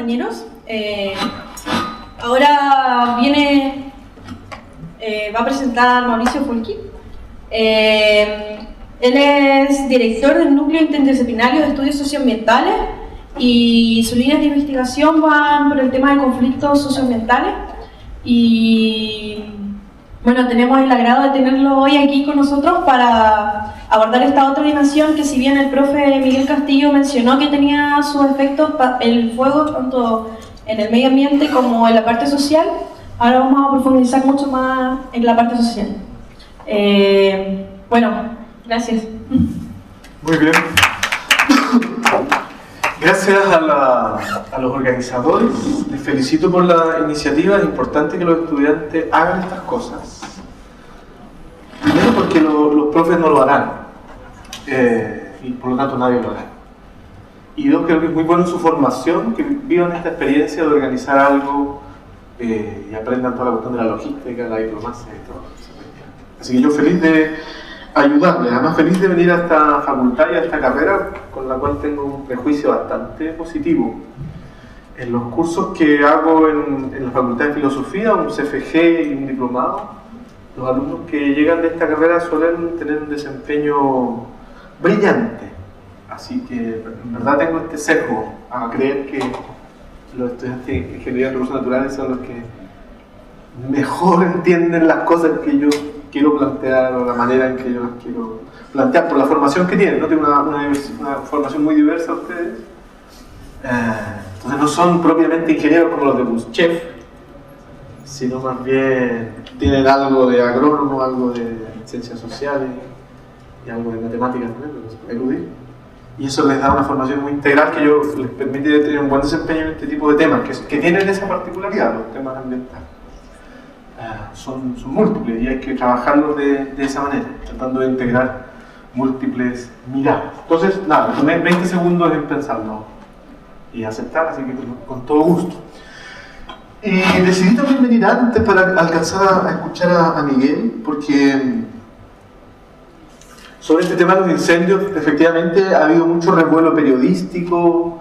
compañeros. Ahora viene, va a presentar Mauricio Fulqui. Él es director del Núcleo Interdisciplinario de Estudios Socioambientales y sus líneas de investigación van por el tema de conflictos socioambientales. Y bueno, tenemos el agrado de tenerlo hoy aquí con nosotros para abordar esta otra dimensión que, si bien el profe Miguel Castillo mencionó que tenía sus efectos el fuego tanto en el medio ambiente como en la parte social, ahora vamos a profundizar mucho más en la parte social. Bueno, gracias. Muy bien. Gracias a los organizadores. Les felicito por la iniciativa. Es importante que los estudiantes hagan estas cosas. Primero porque los profes no lo harán. Y por lo tanto nadie lo hará. Y dos, creo que es muy bueno en su formación que vivan esta experiencia de organizar algo y aprendan toda la cuestión de la logística, la diplomacia y todo. Así que yo feliz de ayudarles, además feliz de venir a esta facultad y a esta carrera con la cual tengo un prejuicio bastante positivo. En los cursos que hago en la Facultad de Filosofía, un CFG y un diplomado, los alumnos que llegan de esta carrera suelen tener un desempeño brillante. Así que en verdad tengo este sesgo a creer que los estudiantes de Ingeniería de Recursos Naturales son los que mejor entienden las cosas que yo quiero plantear o la manera en que yo las quiero plantear por la formación que tienen. ¿No? Tienen una formación muy diversa ustedes. Entonces no son propiamente ingenieros como los de Buschef, sino más bien tienen algo de agrónomo, algo de ciencias sociales y algo de matemáticas también, erudir. Y eso les da una formación muy integral que les permite tener un buen desempeño en este tipo de temas, que tienen esa particularidad, los temas ambientales. Son múltiples y hay que trabajarlos de esa manera, tratando de integrar múltiples miradas. Entonces, nada, tomé 20 segundos en pensarlo y aceptar, así que con todo gusto. Y decidí también venir antes para alcanzar a escuchar a Miguel, porque sobre este tema de los incendios, efectivamente ha habido mucho revuelo periodístico,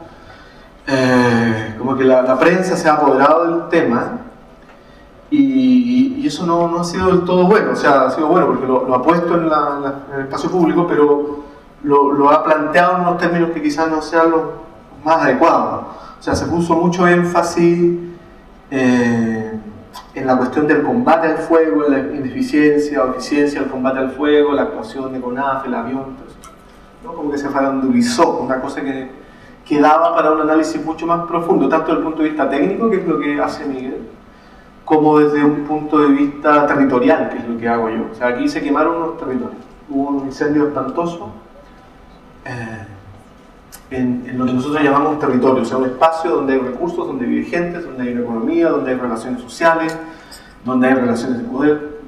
como que la prensa se ha apoderado del tema. Y eso no ha sido del todo bueno, o sea, ha sido bueno porque lo ha puesto en el espacio público, pero lo ha planteado en unos términos que quizás no sean los más adecuados. O sea, se puso mucho énfasis en la cuestión del combate al fuego, en la ineficiencia o eficiencia del combate al fuego, la actuación de CONAF, el avión, todo eso, ¿no? Como que se farandulizó, una cosa que daba para un análisis mucho más profundo, tanto desde el punto de vista técnico, que es lo que hace Miguel, como desde un punto de vista territorial, que es lo que hago yo. O sea, aquí se quemaron unos territorios. Hubo un incendio espantoso en lo que nosotros llamamos un territorio, o sea, un espacio donde hay recursos, donde vive gente, donde hay una economía, donde hay relaciones sociales, donde hay relaciones de poder.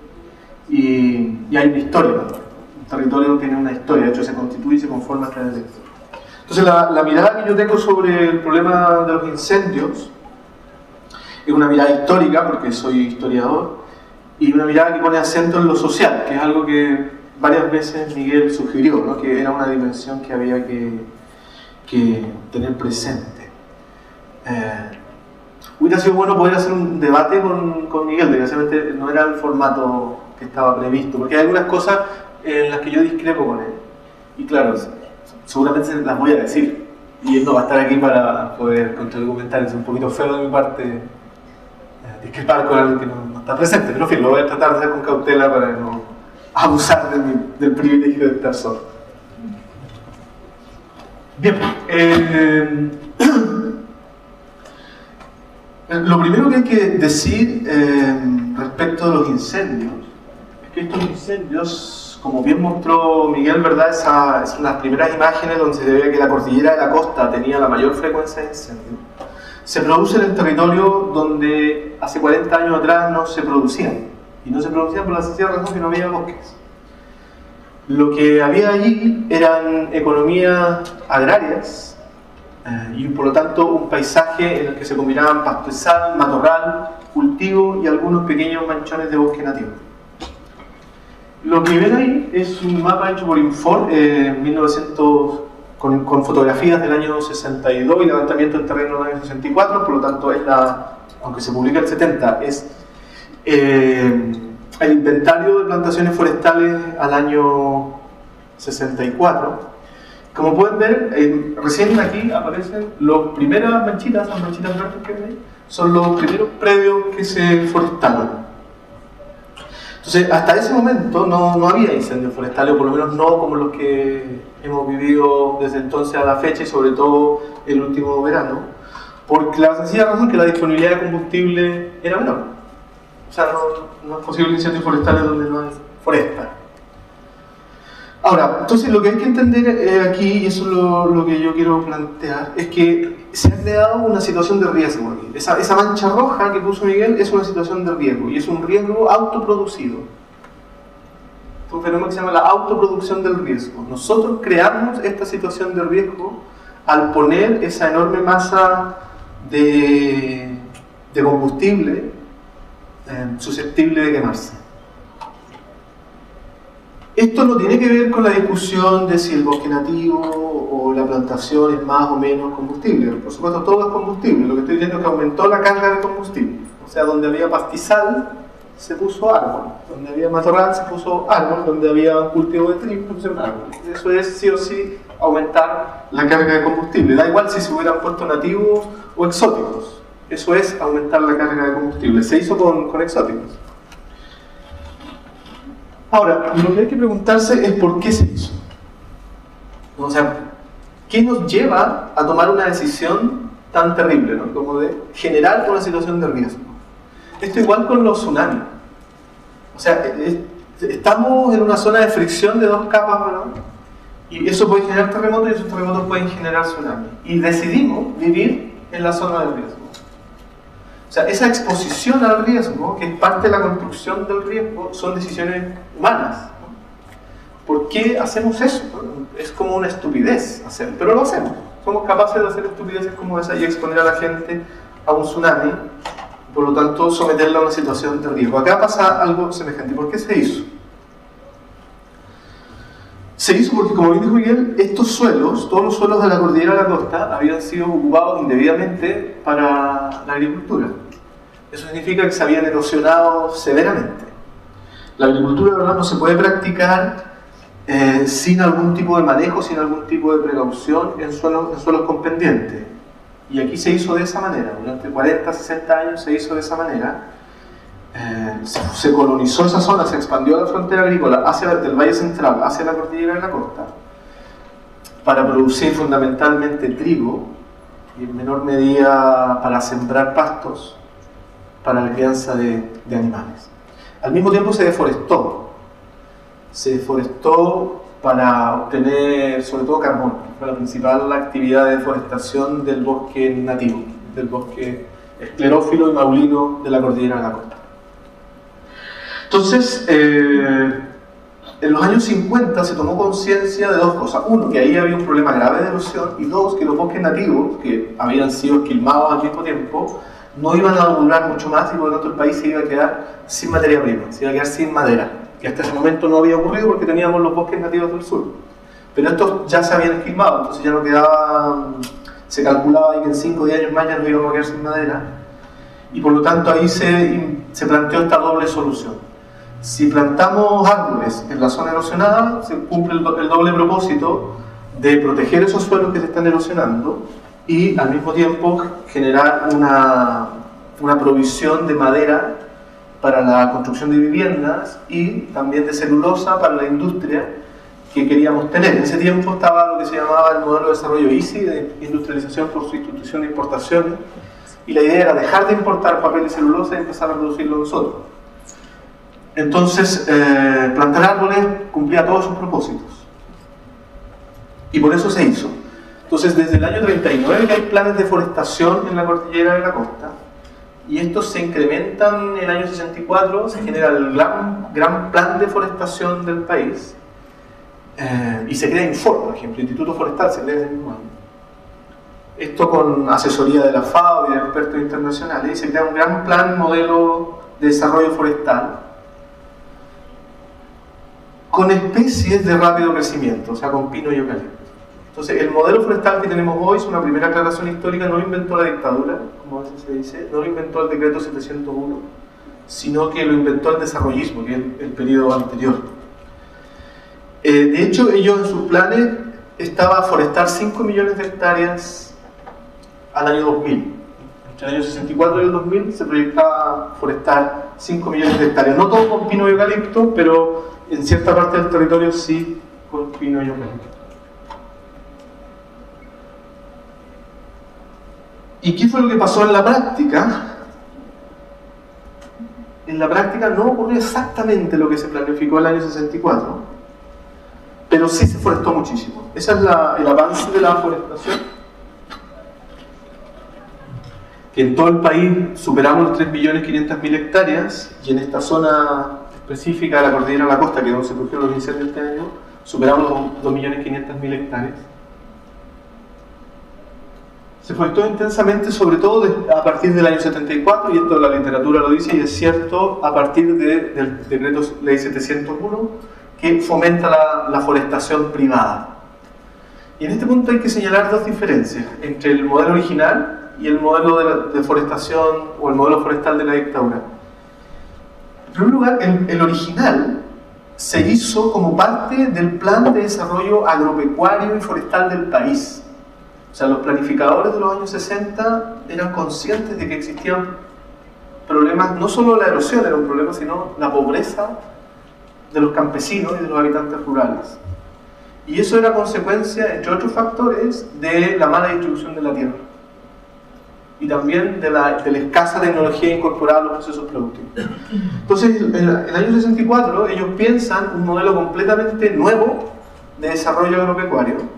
Y hay una historia también. Un territorio tiene una historia, de hecho se constituye y se conforma a través de esto. Entonces, la mirada que yo tengo sobre el problema de los incendios es una mirada histórica, porque soy historiador, y una mirada que pone acento en lo social, que es algo que varias veces Miguel sugirió, ¿no? Que era una dimensión que había que tener presente. Hubiera sido bueno poder hacer un debate con Miguel, desgraciadamente no era el formato que estaba previsto, porque hay algunas cosas en las que yo discrepo con él. Y claro, seguramente las voy a decir, y él no va a estar aquí para poder contraargumentar. Es un poquito feo de mi parte discrepar con algo que no está presente, pero en fin, lo voy a tratar de hacer con cautela para no abusar del privilegio de estar solo. Bien, lo primero que hay que decir respecto de los incendios es que estos incendios, como bien mostró Miguel, ¿verdad? Esas son las primeras imágenes donde se veía que la cordillera de la costa tenía la mayor frecuencia de incendios. Se producen en territorios donde hace 40 años atrás no se producían. Y no se producían por la sencilla razón que no había bosques. Lo que había allí eran economías agrarias y por lo tanto un paisaje en el que se combinaban pastizal, matorral, cultivo y algunos pequeños manchones de bosque nativo. Lo que ven ahí es un mapa hecho por Infor en 1900 con fotografías del año 62 y levantamiento del terreno del año 64, por lo tanto es aunque se publica el 70, es el inventario de plantaciones forestales al año 64. Como pueden ver, recién aquí aparecen las primeras manchitas, las manchitas verdes que ven ahí, son los primeros predios que se forestaron. Entonces, hasta ese momento no había incendios forestales, o por lo menos no como los que hemos vivido desde entonces a la fecha, y sobre todo el último verano, porque la sencilla razón que la disponibilidad de combustible era menor. O sea, no es posible incendios forestales donde no hay foresta. Ahora, entonces lo que hay que entender aquí, y eso es lo que yo quiero plantear, es que se ha creado una situación de riesgo aquí. Esa mancha roja que puso Miguel es una situación de riesgo, y es un riesgo autoproducido. Es un fenómeno que se llama la autoproducción del riesgo. Nosotros creamos esta situación de riesgo al poner esa enorme masa de combustible susceptible de quemarse. Esto no tiene que ver con la discusión de si el bosque nativo o la plantación es más o menos combustible. Por supuesto, todo es combustible. Lo que estoy diciendo es que aumentó la carga de combustible. O sea, donde había pastizal, se puso árbol. Donde había matorral, se puso árbol. Donde había un cultivo de trigo, se puso árbol. Eso es sí o sí aumentar la carga de combustible. Da igual si se hubieran puesto nativos o exóticos. Eso es aumentar la carga de combustible. Se hizo con exóticos. Ahora, lo que hay que preguntarse es por qué se hizo. O sea, ¿qué nos lleva a tomar una decisión tan terrible, ¿no? Como de generar una situación de riesgo? Esto igual con los tsunamis. O sea, estamos en una zona de fricción de dos capas, ¿verdad? Y eso puede generar terremotos y esos terremotos pueden generar tsunamis. Y decidimos vivir en la zona del riesgo. O sea, esa exposición al riesgo, que es parte de la construcción del riesgo, son decisiones humanas, ¿no? ¿Por qué hacemos eso? Es como una estupidez hacerlo, pero lo hacemos. Somos capaces de hacer estupideces como esa y exponer a la gente a un tsunami, por lo tanto someterla a una situación de riesgo. Acá pasa algo semejante. ¿Por qué se hizo? Se hizo porque, como bien dijo Miguel, estos suelos, todos los suelos de la cordillera de la costa, habían sido ocupados indebidamente para la agricultura. Eso significa que se habían erosionado severamente. La agricultura, de verdad, no se puede practicar sin algún tipo de manejo, sin algún tipo de precaución en suelos con pendiente. Y aquí se hizo de esa manera. Durante 40, 60 años se hizo de esa manera. Se colonizó esa zona, se expandió la frontera agrícola hacia el Valle Central, hacia la cordillera de la costa, para producir fundamentalmente trigo y en menor medida para sembrar pastos para la crianza de animales. Al mismo tiempo se deforestó para obtener sobre todo carbón. Fue la principal actividad de deforestación del bosque nativo, del bosque esclerófilo y maulino de la cordillera de la costa. Entonces, en los años 50 se tomó conciencia de dos cosas. Uno, que ahí había un problema grave de erosión, y dos, que los bosques nativos, que habían sido esquilmados al mismo tiempo, no iban a durar mucho más y por lo tanto el país se iba a quedar sin materia prima, se iba a quedar sin madera, que hasta ese momento no había ocurrido porque teníamos los bosques nativos del sur. Pero estos ya se habían esquilmado, entonces ya no quedaba, se calculaba ahí que en 5 o 10 años más ya nos íbamos a quedar sin madera, y por lo tanto ahí se planteó esta doble solución. Si plantamos árboles en la zona erosionada, se cumple el doble propósito de proteger esos suelos que se están erosionando y al mismo tiempo generar una provisión de madera para la construcción de viviendas y también de celulosa para la industria que queríamos tener. En ese tiempo estaba lo que se llamaba el modelo de desarrollo ICI, de industrialización por sustitución de importaciones, y la idea era dejar de importar papel y celulosa y empezar a producirlo nosotros. Entonces, plantar árboles cumplía todos sus propósitos. Y por eso se hizo. Entonces, desde el año 39 que hay planes de forestación en la cordillera de la costa, y estos se incrementan en el año 64, se genera el gran plan de forestación del país, y se crea Infor, por ejemplo, el Instituto Forestal se crea ese mismo año. Esto con asesoría de la FAO y de expertos internacionales, y se crea un gran plan modelo de desarrollo forestal, con especies de rápido crecimiento, o sea, con pino y eucalipto. Entonces, el modelo forestal que tenemos hoy es una primera aclaración histórica, no lo inventó la dictadura, como a veces se dice, no lo inventó el decreto 701, sino que lo inventó el desarrollismo, que es el periodo anterior. De hecho, ellos en sus planes estaba forestar 5 millones de hectáreas al año 2000. Entre el año 64 y el 2000 se proyectaba forestar 5 millones de hectáreas. No todo con pino y eucalipto, pero en cierta parte del territorio sí con pino y eucalipto. ¿Y qué fue lo que pasó en la práctica? En la práctica no ocurrió exactamente lo que se planificó en el año 64, pero sí se forestó muchísimo. Ese es el avance de la forestación. Que en todo el país superamos los 3.500.000 hectáreas, y en esta zona específica de la cordillera de la costa, que es donde se produjeron los incendios este año, superamos los 2.500.000 hectáreas. Se forestó intensamente, sobre todo a partir del año 74, y esto la literatura lo dice, y es cierto, a partir del decreto ley 701, que fomenta la forestación privada. Y en este punto hay que señalar dos diferencias entre el modelo original y el modelo de forestación, o el modelo forestal de la dictadura. En primer lugar, el original se hizo como parte del plan de desarrollo agropecuario y forestal del país. O sea, los planificadores de los años 60 eran conscientes de que existían problemas, no solo la erosión era un problema, sino la pobreza de los campesinos y de los habitantes rurales. Y eso era consecuencia, entre otros factores, de la mala distribución de la tierra. Y también de la escasa tecnología incorporada a los procesos productivos. Entonces, en el año 64, ellos piensan un modelo completamente nuevo de desarrollo agropecuario,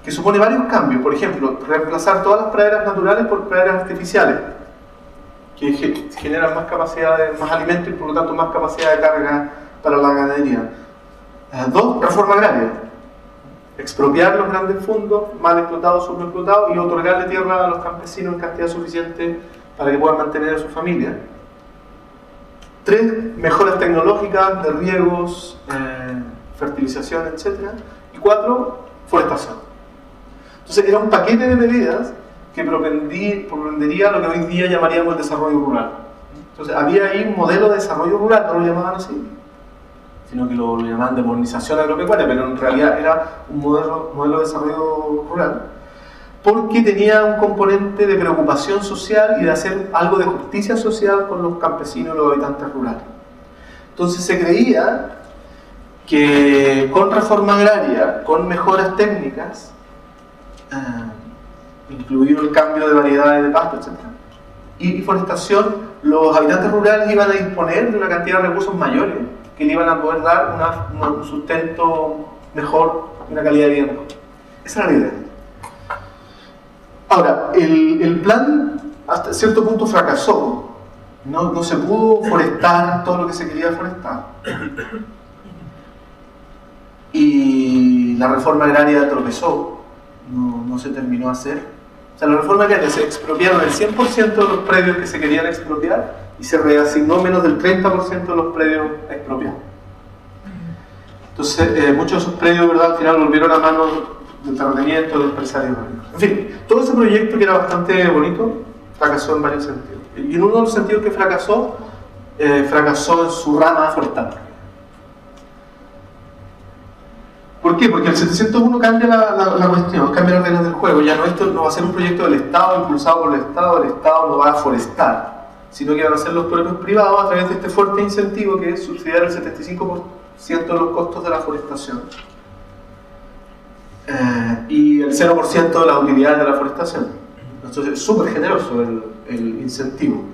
que supone varios cambios. Por ejemplo, reemplazar todas las praderas naturales por praderas artificiales, que generan más capacidad, más alimento y por lo tanto más capacidad de carga para la ganadería. 2, reforma agraria. Expropiar los grandes fondos, mal explotados, subexplotados, y otorgarle tierra a los campesinos en cantidad suficiente para que puedan mantener a su familia. 3, mejoras tecnológicas de riegos, fertilización, etc. Y 4, forestación. Entonces era un paquete de medidas que propendería a lo que hoy día llamaríamos el desarrollo rural. Entonces había ahí un modelo de desarrollo rural, no lo llamaban así, sino que lo llamaban de modernización agropecuaria, pero en realidad era un modelo de desarrollo rural, porque tenía un componente de preocupación social y de hacer algo de justicia social con los campesinos y los habitantes rurales. Entonces se creía que con reforma agraria, con mejoras técnicas, incluido el cambio de variedades de pasto, etc., y forestación, los habitantes rurales iban a disponer de una cantidad de recursos mayores que le iban a poder dar un sustento mejor y una calidad de vida mejor. Esa era la idea. Ahora, el plan hasta cierto punto fracasó. No se pudo forestar todo lo que se quería forestar. Y la reforma agraria tropezó. No se terminó a hacer. O sea, la reforma agraria se expropiaron el 100% de los predios que se querían expropiar y se reasignó menos del 30% de los predios expropiados. Entonces, muchos de esos predios, ¿verdad?, al final volvieron a manos del terrateniente o del empresario. En fin, todo ese proyecto, que era bastante bonito, fracasó en varios sentidos. Y en uno de los sentidos que fracasó en su rama forestal. ¿Por qué? Porque el 701 cambia la cuestión, cambia las reglas del juego. Ya esto no va a ser un proyecto del Estado, impulsado por el Estado no va a forestar, sino que van a ser los propios privados a través de este fuerte incentivo que es subsidiar el 75% de los costos de la forestación y el 0% de las utilidades de la forestación. Entonces es súper generoso el incentivo,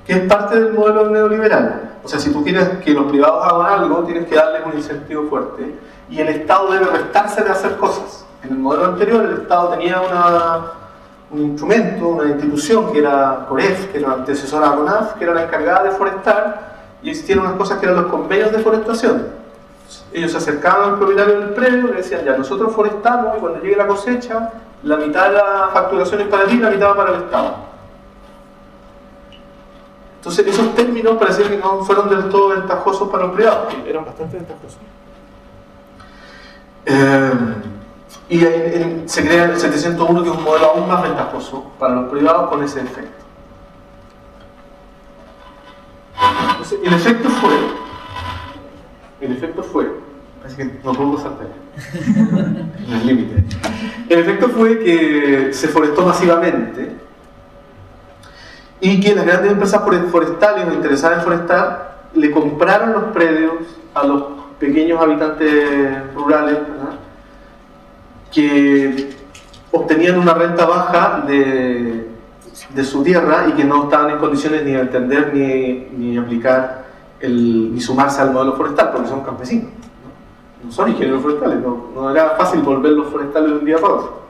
que es parte del modelo neoliberal. O sea, si tú quieres que los privados hagan algo, tienes que darles un incentivo fuerte, y el Estado debe restarse de hacer cosas. En el modelo anterior el Estado tenía un instrumento, una institución que era COREF, que era la antecesora a CONAF, que era la encargada de forestar, y existían unas cosas que eran los convenios de forestación. Ellos se acercaban al propietario del predio, le decían: ya, nosotros forestamos, y cuando llegue la cosecha, la mitad de la facturación es para ti y la mitad va para el Estado. Entonces esos términos parecían que no fueron del todo ventajosos para los privados, que eran bastante ventajosos. Y se crea el 701, que es un modelo aún más ventajoso para los privados con ese efecto. Entonces, el efecto fue, así que no puedo saltar en el límite. El efecto fue que se forestó masivamente y que las grandes empresas forestales o interesadas en forestar le compraron los predios a los pequeños habitantes rurales, ¿verdad?, que obtenían una renta baja de su tierra y que no estaban en condiciones ni de entender ni aplicar ni sumarse al modelo forestal, porque son campesinos, no son ingenieros forestales, no era fácil volverlos forestales de un día para otro.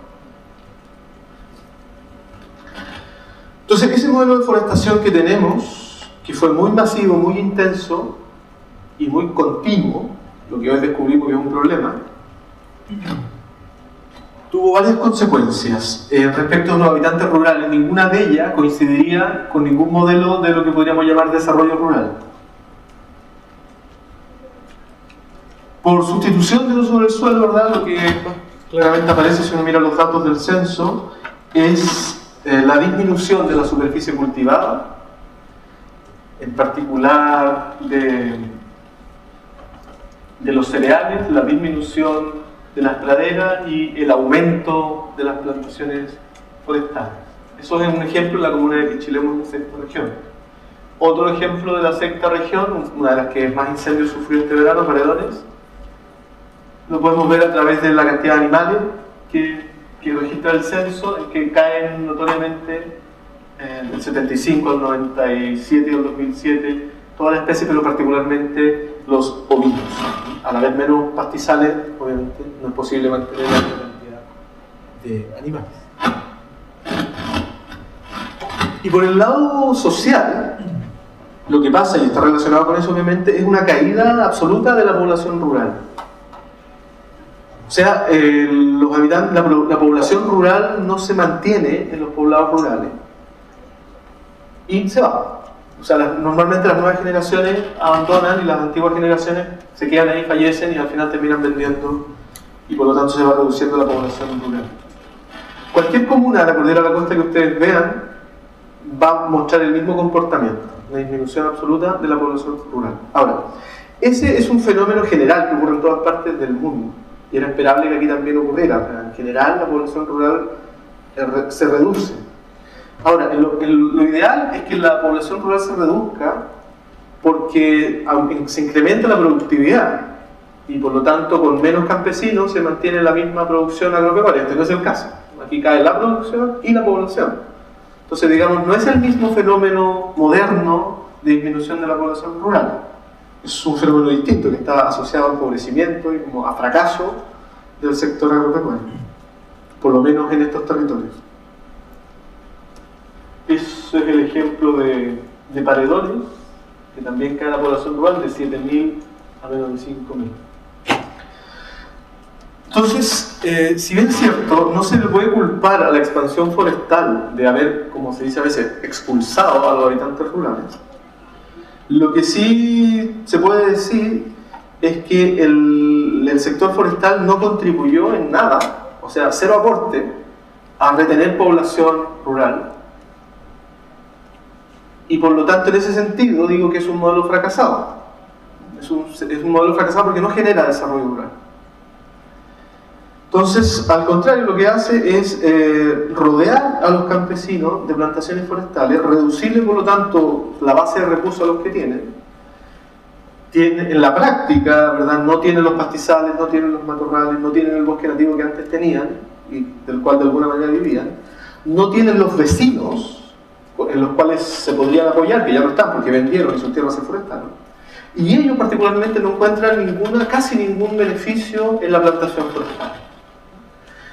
Entonces, ese modelo de forestación que tenemos, que fue muy masivo, muy intenso y muy continuo, lo que hoy descubrimos que es un problema, tuvo varias consecuencias respecto a los habitantes rurales. Ninguna de ellas coincidiría con ningún modelo de lo que podríamos llamar desarrollo rural. Por sustitución del uso del suelo, ¿verdad?, lo que claramente aparece si uno mira los datos del censo es la disminución de la superficie cultivada, en particular de los cereales, la disminución de las praderas y el aumento de las plantaciones forestales. Eso es un ejemplo en la comuna de Pichilemu, en la sexta región. Otro ejemplo de la sexta región, una de las que más incendios sufrió este verano, Paredones, lo podemos ver a través de la cantidad de animales que registra el censo, en que caen notoriamente del 75 al 97 y al 2007 toda la especie, pero particularmente los ovinos. Al haber menos pastizales, obviamente no es posible mantener la cantidad de animales. Y por el lado social, lo que pasa, y está relacionado con eso obviamente, es una caída absoluta de la población rural. O sea, los habitantes, la población rural no se mantiene en los poblados rurales y se va. O sea, normalmente las nuevas generaciones abandonan y las antiguas generaciones se quedan ahí, fallecen y al final terminan vendiendo, y por lo tanto se va reduciendo la población rural. Cualquier comuna de la cordillera de la costa que ustedes vean va a mostrar el mismo comportamiento, una disminución absoluta de la población rural. Ahora, ese es un fenómeno general que ocurre en todas partes del mundo y era esperable que aquí también ocurriera. O sea, en general la población rural se reduce. Ahora, lo ideal es que la población rural se reduzca porque se incrementa la productividad y por lo tanto con menos campesinos se mantiene la misma producción agropecuaria. Este no es el caso. Aquí cae la producción y la población. Entonces, digamos, no es el mismo fenómeno moderno de disminución de la población rural. Es un fenómeno distinto que está asociado al empobrecimiento y como a fracaso del sector agropecuario, por lo menos en estos territorios. Ese es el ejemplo de Paredones, que también cae la población rural de 7.000 a menos de 5.000. Entonces, si bien es cierto, no se le puede culpar a la expansión forestal de haber, como se dice a veces, expulsado a los habitantes rurales. Lo que sí se puede decir es que el sector forestal no contribuyó en nada, o sea, cero aporte, a retener población rural. Y por lo tanto, en ese sentido, digo que es un modelo fracasado. Es un modelo fracasado porque no genera desarrollo rural. Entonces, al contrario, lo que hace es rodear a los campesinos de plantaciones forestales, reducirle, por lo tanto, la base de recursos a los que tienen. En la práctica, ¿verdad?, no tienen los pastizales, no tienen los matorrales, no tienen el bosque nativo que antes tenían, y del cual de alguna manera vivían, no tienen los vecinos en los cuales se podrían apoyar, que ya no están porque vendieron y sus tierras se forestaron, y ellos particularmente no encuentran casi ningún beneficio en la plantación forestal.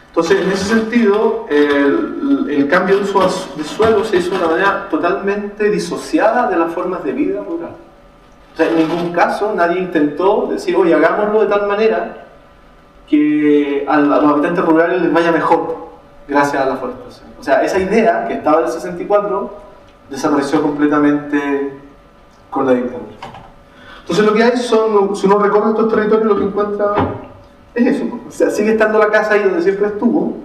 Entonces, en ese sentido, el cambio de uso de suelo se hizo de una manera totalmente disociada de las formas de vida rural. O sea, en ningún caso nadie intentó decir, oye, hagámoslo de tal manera que a los habitantes rurales les vaya mejor gracias a la forestación. O sea, esa idea que estaba en el 64 desapareció completamente con la dictadura. Entonces lo que hay son, si uno recorre estos territorios, lo que encuentra es eso. O sea, sigue estando la casa ahí donde siempre estuvo,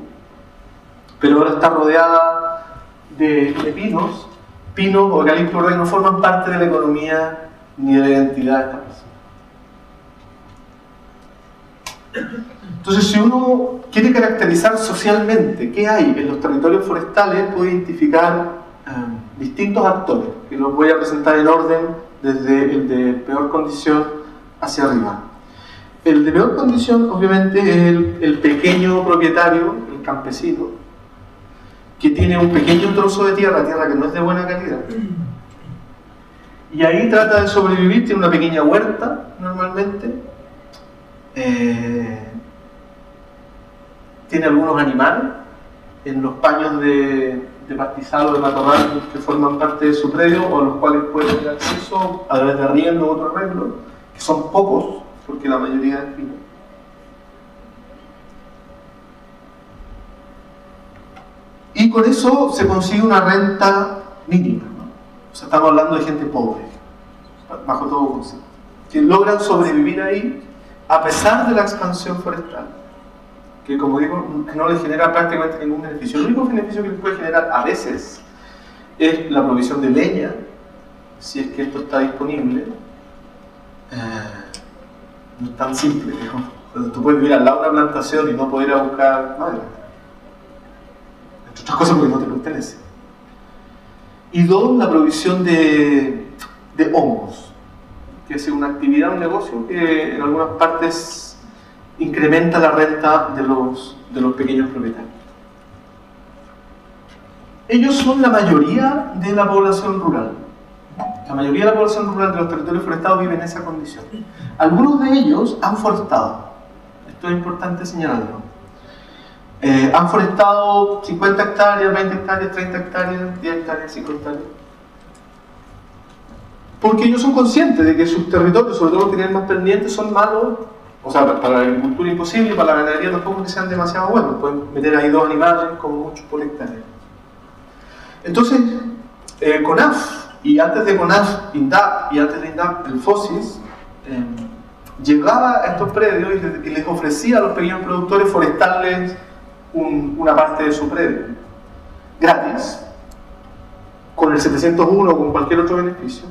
pero ahora está rodeada de pinos. Pinos o eucaliptos verdes no forman parte de la economía ni de la identidad de esta persona. Entonces, si uno quiere caracterizar socialmente qué hay en los territorios forestales, puede identificar distintos actores, que los voy a presentar en orden desde el de peor condición hacia arriba. El de peor condición, obviamente, es el pequeño propietario, el campesino, que tiene un pequeño trozo de tierra que no es de buena calidad, y ahí trata de sobrevivir. Tiene una pequeña huerta, normalmente, tiene algunos animales en los paños de pastizal o de matorral que forman parte de su predio, o a los cuales puede tener acceso a través de arriendo u otro arreglo, que son pocos, porque la mayoría es pino. Y con eso se consigue una renta mínima, ¿no? O sea, estamos hablando de gente pobre, bajo todo concepto, que logran sobrevivir ahí a pesar de la expansión forestal, que, como digo, no les genera prácticamente ningún beneficio. El único beneficio que les puede generar a veces es la provisión de leña, si es que esto está disponible. No es tan simple, ¿no? Tú puedes vivir al lado de una plantación y no poder ir a buscar madera, entre otras cosas porque no te pertenece. Y dos, la provisión de hongos, que es una actividad, un negocio que en algunas partes incrementa la renta de los pequeños propietarios. Ellos son la mayoría de la población rural. La mayoría de la población rural de los territorios forestados vive en esa condición. Algunos de ellos han forestado. Esto es importante señalarlo. Han forestado 50 hectáreas, 20 hectáreas, 30 hectáreas, 10 hectáreas, 5 hectáreas. Porque ellos son conscientes de que sus territorios, sobre todo los que tienen más pendientes, son malos. O sea, para la agricultura imposible y para la ganadería tampoco que sean demasiado buenos. Pueden meter ahí 2 animales como mucho por hectárea. Entonces, CONAF, y antes de CONAF, INDAP, y antes de INDAP, el FOSIS, llegaba a estos predios y les ofrecía a los pequeños productores forestarles una parte de su predio, gratis, con el 701 o con cualquier otro beneficio.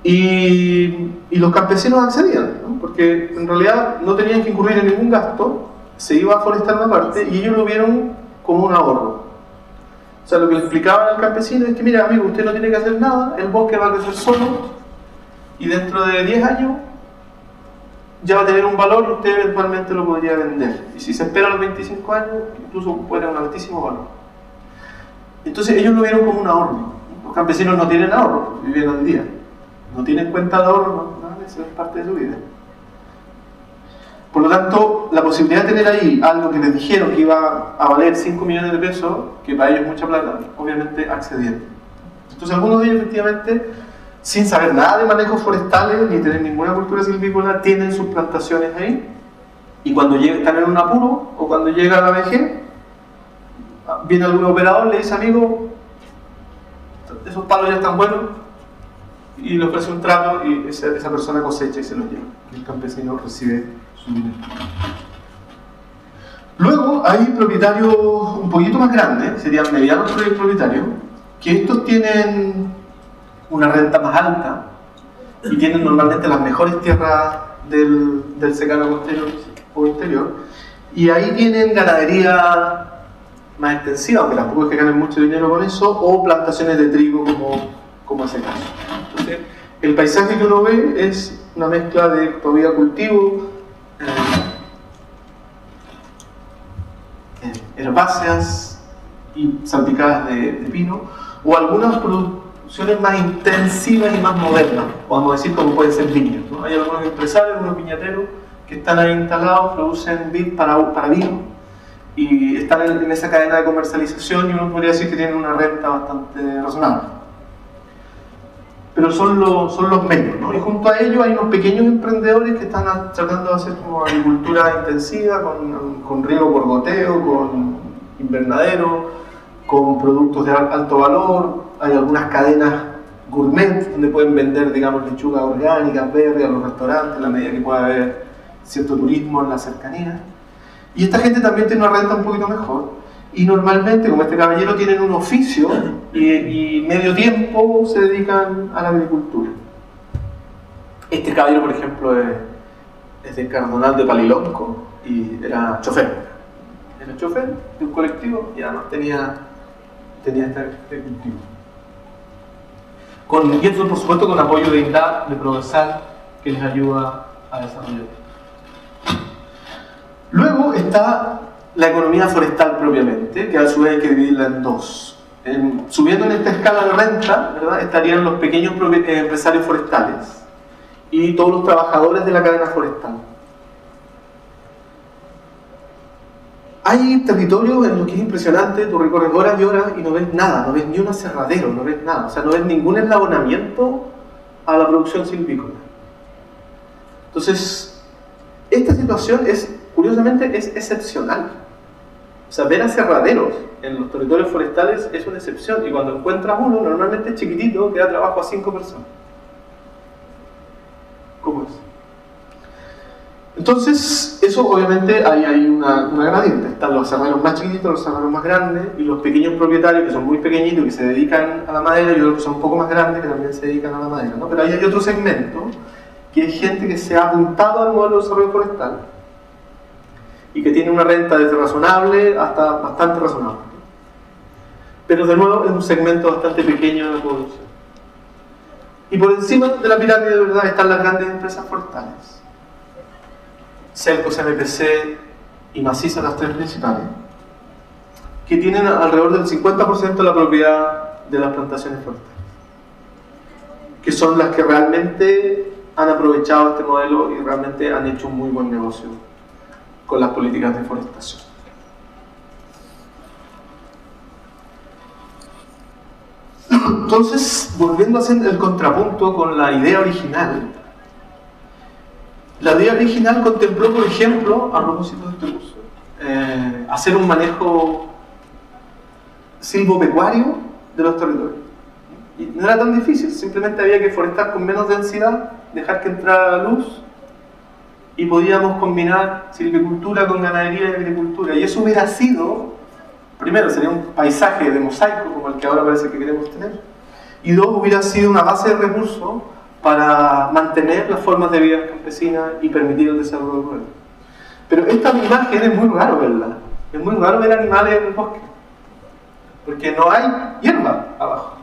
Y los campesinos accedían, ¿no? Porque en realidad no tenían que incurrir en ningún gasto, se iba a forestar una parte y ellos lo vieron como un ahorro. O sea, lo que le explicaban al campesino es que, mira, amigo, usted no tiene que hacer nada, el bosque va a crecer solo y dentro de 10 años ya va a tener un valor y usted eventualmente lo podría vender. Y si se espera a los 25 años, incluso puede tener un altísimo valor. Entonces ellos lo vieron como un ahorro. Los campesinos no tienen ahorro, viven al día. No tienen cuenta de ahorro, no, eso es parte de su vida. Por lo tanto, la posibilidad de tener ahí algo que les dijeron que iba a valer 5 millones de pesos, que para ellos es mucha plata, obviamente accedieron. Entonces algunos de ellos efectivamente, sin saber nada de manejos forestales, ni tener ninguna cultura silvícola, tienen sus plantaciones ahí, y cuando están en un apuro, o cuando llega la vejez, viene algún operador, le dice, amigo, esos palos ya están buenos, y le ofrece un trato, y esa persona cosecha y se los lleva. Y el campesino recibe su dinero. Luego hay propietarios un poquito más grandes, serían medianos propietarios, que estos tienen una renta más alta y tienen normalmente las mejores tierras del secano costero o interior, y ahí tienen ganadería más extensiva, aunque tampoco es que ganen mucho dinero con eso, o plantaciones de trigo como ese caso. Entonces, el paisaje que uno ve es una mezcla de todavía cultivos, herbáceas y salpicadas de pino, o algunas producciones más intensivas y más modernas, podemos decir como pueden ser viñas, ¿no? Hay algunos empresarios, algunos viñateros que están ahí instalados, producen vid para vino y están en esa cadena de comercialización, y uno podría decir que tienen una renta bastante razonable. Pero son los medios, ¿no? Y junto a ellos hay unos pequeños emprendedores que están tratando de hacer como agricultura intensiva, con riego por goteo, con invernadero, con productos de alto valor. Hay algunas cadenas gourmet donde pueden vender, digamos, lechugas orgánicas, verdes a los restaurantes, en la medida que pueda haber cierto turismo en la cercanía. Y esta gente también tiene una renta un poquito mejor. Y normalmente, como este caballero, tienen un oficio y medio tiempo se dedican a la agricultura. Este caballero, por ejemplo, es de Cardonal de Palilonco y era chofer. Era chofer de un colectivo y además tenía este cultivo. Y esto, por supuesto, con apoyo de INDAP, de Prodesal, que les ayuda a desarrollar. Luego está la economía forestal propiamente, que a su vez hay que dividirla en dos. Subiendo en esta escala de renta, ¿verdad?, estarían los pequeños empresarios forestales y todos los trabajadores de la cadena forestal. Hay territorios en los que es impresionante, tú recorres horas y horas y no ves nada, no ves ni un aserradero, no ves nada, o sea, no ves ningún eslabonamiento a la producción silvícola. Entonces, esta situación curiosamente es excepcional. O sea, ver aserraderos en los territorios forestales es una excepción, y cuando encuentras uno, normalmente es chiquitito, que da trabajo a 5 personas. ¿Cómo es? Entonces, eso obviamente hay una gradiente. Están los aserraderos más chiquititos, los aserraderos más grandes, y los pequeños propietarios que son muy pequeñitos, que se dedican a la madera, y otros que son un poco más grandes, que también se dedican a la madera, ¿no? Pero ahí hay otro segmento, que es gente que se ha apuntado al modelo de desarrollo forestal y que tiene una renta desde razonable hasta bastante razonable. Pero de nuevo es un segmento bastante pequeño de la población. Y por encima de la pirámide, de verdad, están las grandes empresas forestales. Celcos, MPC y Maciza, las tres principales, que tienen alrededor del 50% de la propiedad de las plantaciones forestales, que son las que realmente han aprovechado este modelo y realmente han hecho un muy buen negocio con las políticas de forestación. Entonces, volviendo a hacer el contrapunto con la idea original, la idea original contempló, por ejemplo, a propósito de este curso, hacer un manejo silvopecuario de los territorios. Y no era tan difícil, simplemente había que forestar con menos densidad, dejar que entrara la luz, y podíamos combinar silvicultura con ganadería y agricultura. Y eso hubiera sido, primero, sería un paisaje de mosaico, como el que ahora parece que queremos tener, y dos, hubiera sido una base de recursos para mantener las formas de vida campesinas y permitir el desarrollo rural. Pero esta imagen es muy raro verla. Es muy raro ver animales en el bosque, porque no hay hierba abajo.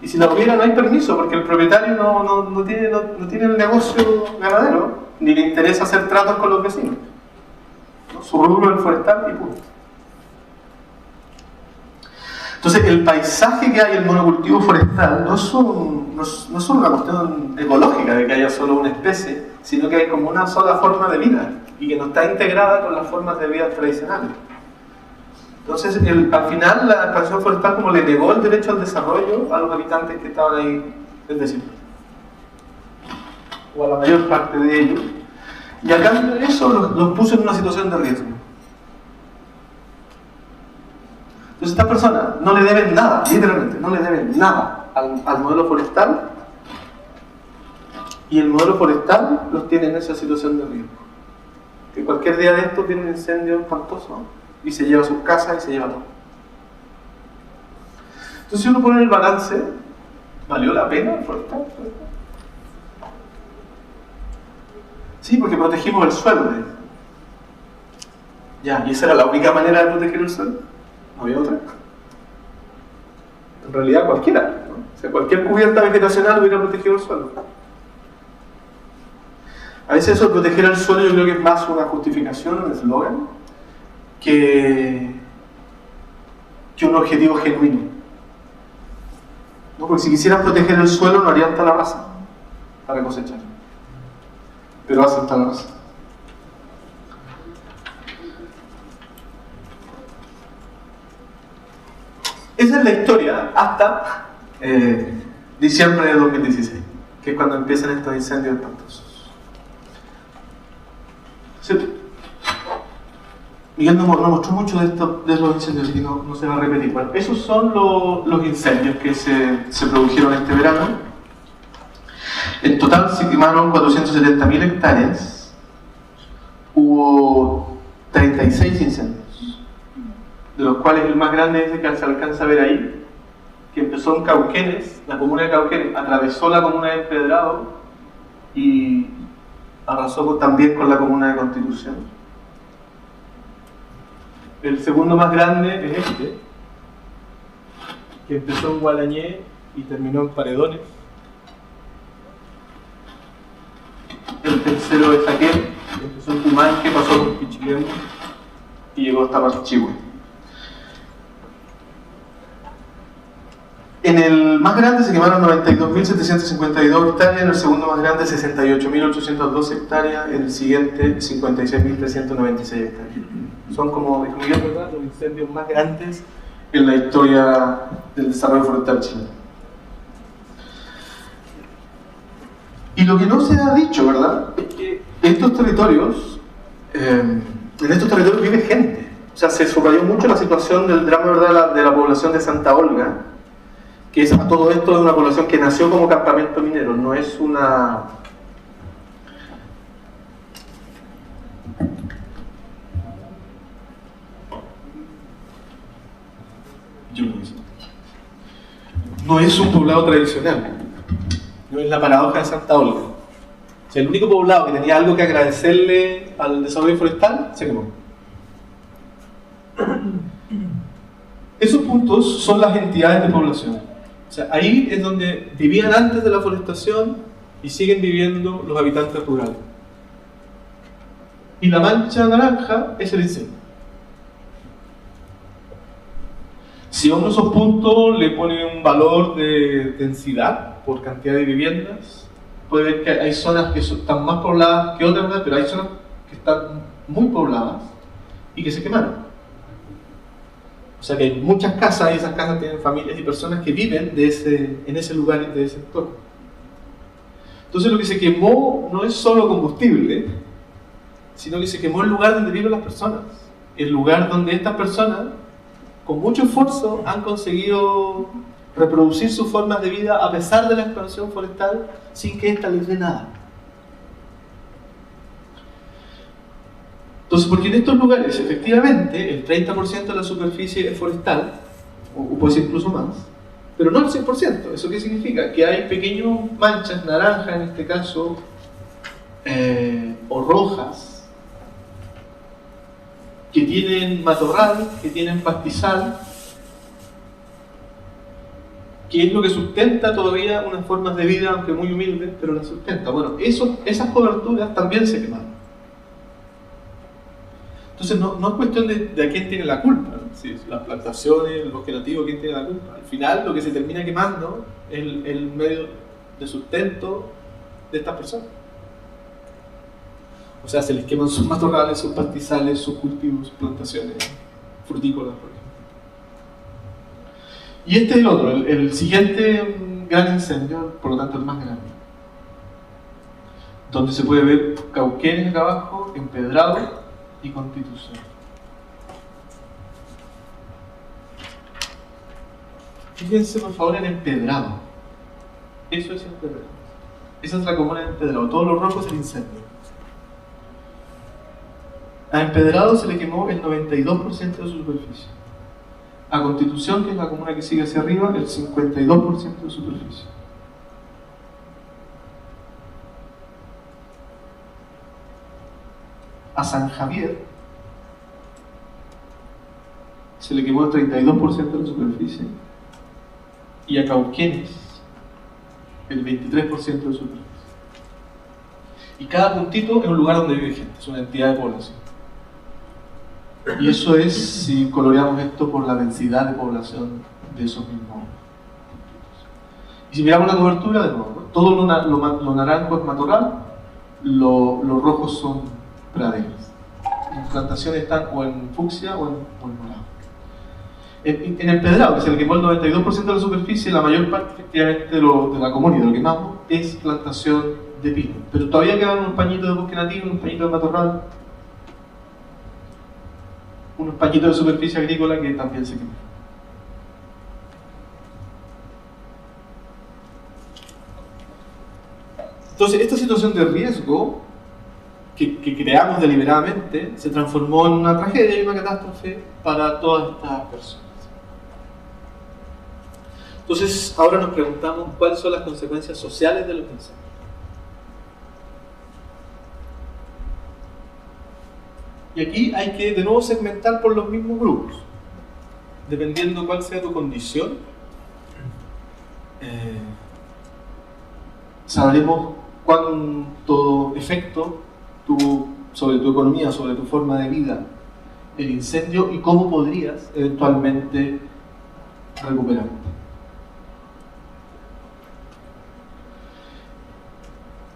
Y si la hubiera, no hay permiso, porque el propietario no tiene el negocio ganadero, ni le interesa hacer tratos con los vecinos, ¿no? Su rubro es el forestal y punto. Entonces, el paisaje que hay, el monocultivo forestal, no es solo una cuestión ecológica de que haya solo una especie, sino que hay como una sola forma de vida y que no está integrada con las formas de vida tradicionales. Entonces, al final, la expansión forestal como le negó el derecho al desarrollo a los habitantes que estaban ahí desde siempre, o a la mayor parte de ellos, y a cambio de eso los puso en una situación de riesgo. Entonces, estas personas no le deben nada, literalmente, no le deben nada al modelo forestal, y el modelo forestal los tiene en esa situación de riesgo. Que cualquier día de esto tiene un incendio espantoso y se lleva sus casas y se lleva todo. Entonces, si uno pone el balance, ¿valió la pena el forestal? Sí, porque protegimos el suelo. Ya, ¿y esa era la única manera de proteger el suelo? ¿No había otra? En realidad cualquiera, ¿no? O sea, cualquier cubierta vegetacional hubiera protegido el suelo. A veces eso de proteger el suelo yo creo que es más una justificación, un eslogan, que un objetivo genuino, ¿no? Porque si quisieran proteger el suelo no harían tal raza para cosechar, pero hacen tal raza. Esa es la historia hasta diciembre de 2016, que es cuando empiezan estos incendios espantosos. ¿Sí? Miguel no mostró mucho de los incendios, así que no se va a repetir. Bueno, esos son los incendios que se produjeron este verano. En total se quemaron 470.000 hectáreas hubo 36 incendios, de los cuales el más grande es el que se alcanza a ver ahí, que empezó en Cauquenes, la comuna de Cauquenes, atravesó la comuna de Empedrado y arrasó también con la comuna de Constitución. El segundo más grande es este, que empezó en Gualañé y terminó en Paredones. El tercero es aquel, que empezó en Pumanque, pasó por Pichilemu y llegó hasta Parchihue. En el más grande se quemaron 92.752 hectáreas, en el segundo más grande 68.812 hectáreas, en el siguiente 56.396 hectáreas. Son, como dijo Miguel, ¿verdad?, los incendios más grandes en la historia del desarrollo forestal chileno. Y lo que no se ha dicho, ¿verdad?, es que estos territorios, en estos territorios vive gente. O sea, se subrayó mucho la situación del drama, ¿verdad?, de la población de Santa Olga, que es a todo esto de una población que nació como campamento minero, no es una... No es un poblado tradicional, no es la paradoja de Santa Olga. O sea, el único poblado que tenía algo que agradecerle al desarrollo forestal se quemó. Esos puntos son las entidades de población. O sea, ahí es donde vivían antes de la forestación y siguen viviendo los habitantes rurales. Y la mancha naranja es el incendio. Si a uno de esos puntos le pone un valor de densidad por cantidad de viviendas, puede ver que hay zonas que están más pobladas que otras, ¿verdad?, pero hay zonas que están muy pobladas y que se quemaron. O sea que hay muchas casas y esas casas tienen familias y personas que viven en ese lugar y de ese entorno. Entonces lo que se quemó no es solo combustible, sino que se quemó el lugar donde viven las personas. El lugar donde estas personas, con mucho esfuerzo, han conseguido reproducir sus formas de vida a pesar de la expansión forestal sin que ésta les dé nada. Entonces, porque en estos lugares, efectivamente, el 30% de la superficie es forestal, o puede ser incluso más, pero no el 100%. ¿Eso qué significa? Que hay pequeñas manchas, naranjas en este caso, o rojas, que tienen matorral, que tienen pastizal, que es lo que sustenta todavía unas formas de vida, aunque muy humildes, pero las sustenta. Bueno, esas coberturas también se quemaron. Entonces no es cuestión de a quién tiene la culpa, ¿no? Si las plantaciones, el bosque nativo, quién tiene la culpa. Al final lo que se termina quemando es el medio de sustento de estas personas. O sea, se les queman sus matorrales, sus pastizales, sus cultivos, sus plantaciones frutícolas, por ejemplo. Y este es el otro, el siguiente gran incendio, por lo tanto el más grande, donde se puede ver Cauquenes acá abajo, Empedrado y Constitución. Fíjense por favor en Empedrado. Eso es Empedrado. Esa es la comuna de Empedrado. Todos los rojos es el incendio. A Empedrado se le quemó el 92% de su superficie. A Constitución, que es la comuna que sigue hacia arriba, el 52% de superficie. A San Javier se le quemó el 32% de la superficie y a Cauquenes el 23% de superficie. Y cada puntito es un lugar donde vive gente, es una entidad de población. Y eso es si coloreamos esto por la densidad de población de esos mismos puntos. Y si miramos la cobertura, de nuevo, todo lo naranjo es matorral, los rojos son praderas. Las plantaciones están o en fucsia o en morado. En Empedrado, que se le quemó el 92% de la superficie, la mayor parte efectivamente de la comuna y de lo que quemamos es plantación de pino. Pero todavía quedan unos pañitos de bosque nativo, unos pañitos de matorral, unos pañitos de superficie agrícola que también se queman. Entonces, esta situación de riesgo que creamos deliberadamente se transformó en una tragedia y una catástrofe para todas estas personas. Entonces, ahora nos preguntamos cuáles son las consecuencias sociales de los incendios. Y aquí hay que de nuevo segmentar por los mismos grupos, dependiendo cuál sea tu condición. Sabremos cuánto efecto tuvo sobre tu economía, sobre tu forma de vida el incendio y cómo podrías eventualmente recuperarte.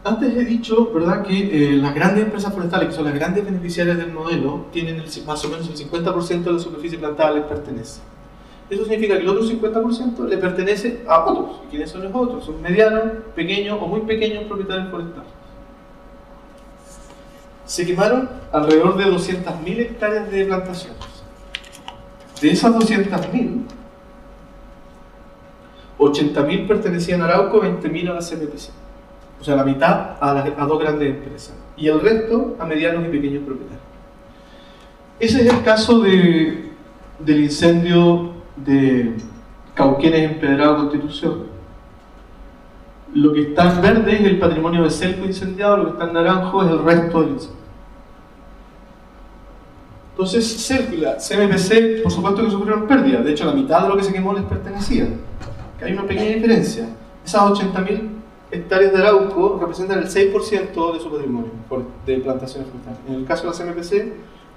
Antes he dicho, ¿verdad?, que las grandes empresas forestales, que son las grandes beneficiarias del modelo, tienen más o menos el 50% de la superficie plantable les pertenece. Eso significa que el otro 50% le pertenece a otros. ¿Y quiénes son los otros? Son medianos, pequeños o muy pequeños propietarios forestales. Se quemaron alrededor de 200.000 hectáreas de plantaciones. De esas 200.000, 80.000 pertenecían a Arauco, 20.000 a la CMPC. O sea, la mitad a dos grandes empresas. Y el resto a medianos y pequeños propietarios. Ese es el caso del incendio de Cauquenes Empedrado Constitución. Lo que está en verde es el patrimonio de Celco incendiado, lo que está en naranjo es el resto del incendio. Entonces, Celco y la CMPC, por supuesto que sufrieron pérdidas. De hecho, la mitad de lo que se quemó les pertenecía. Que hay una pequeña diferencia. Esas 80.000 hectáreas de Arauco representan el 6% de su patrimonio de plantaciones forestales. En el caso de la CMPC,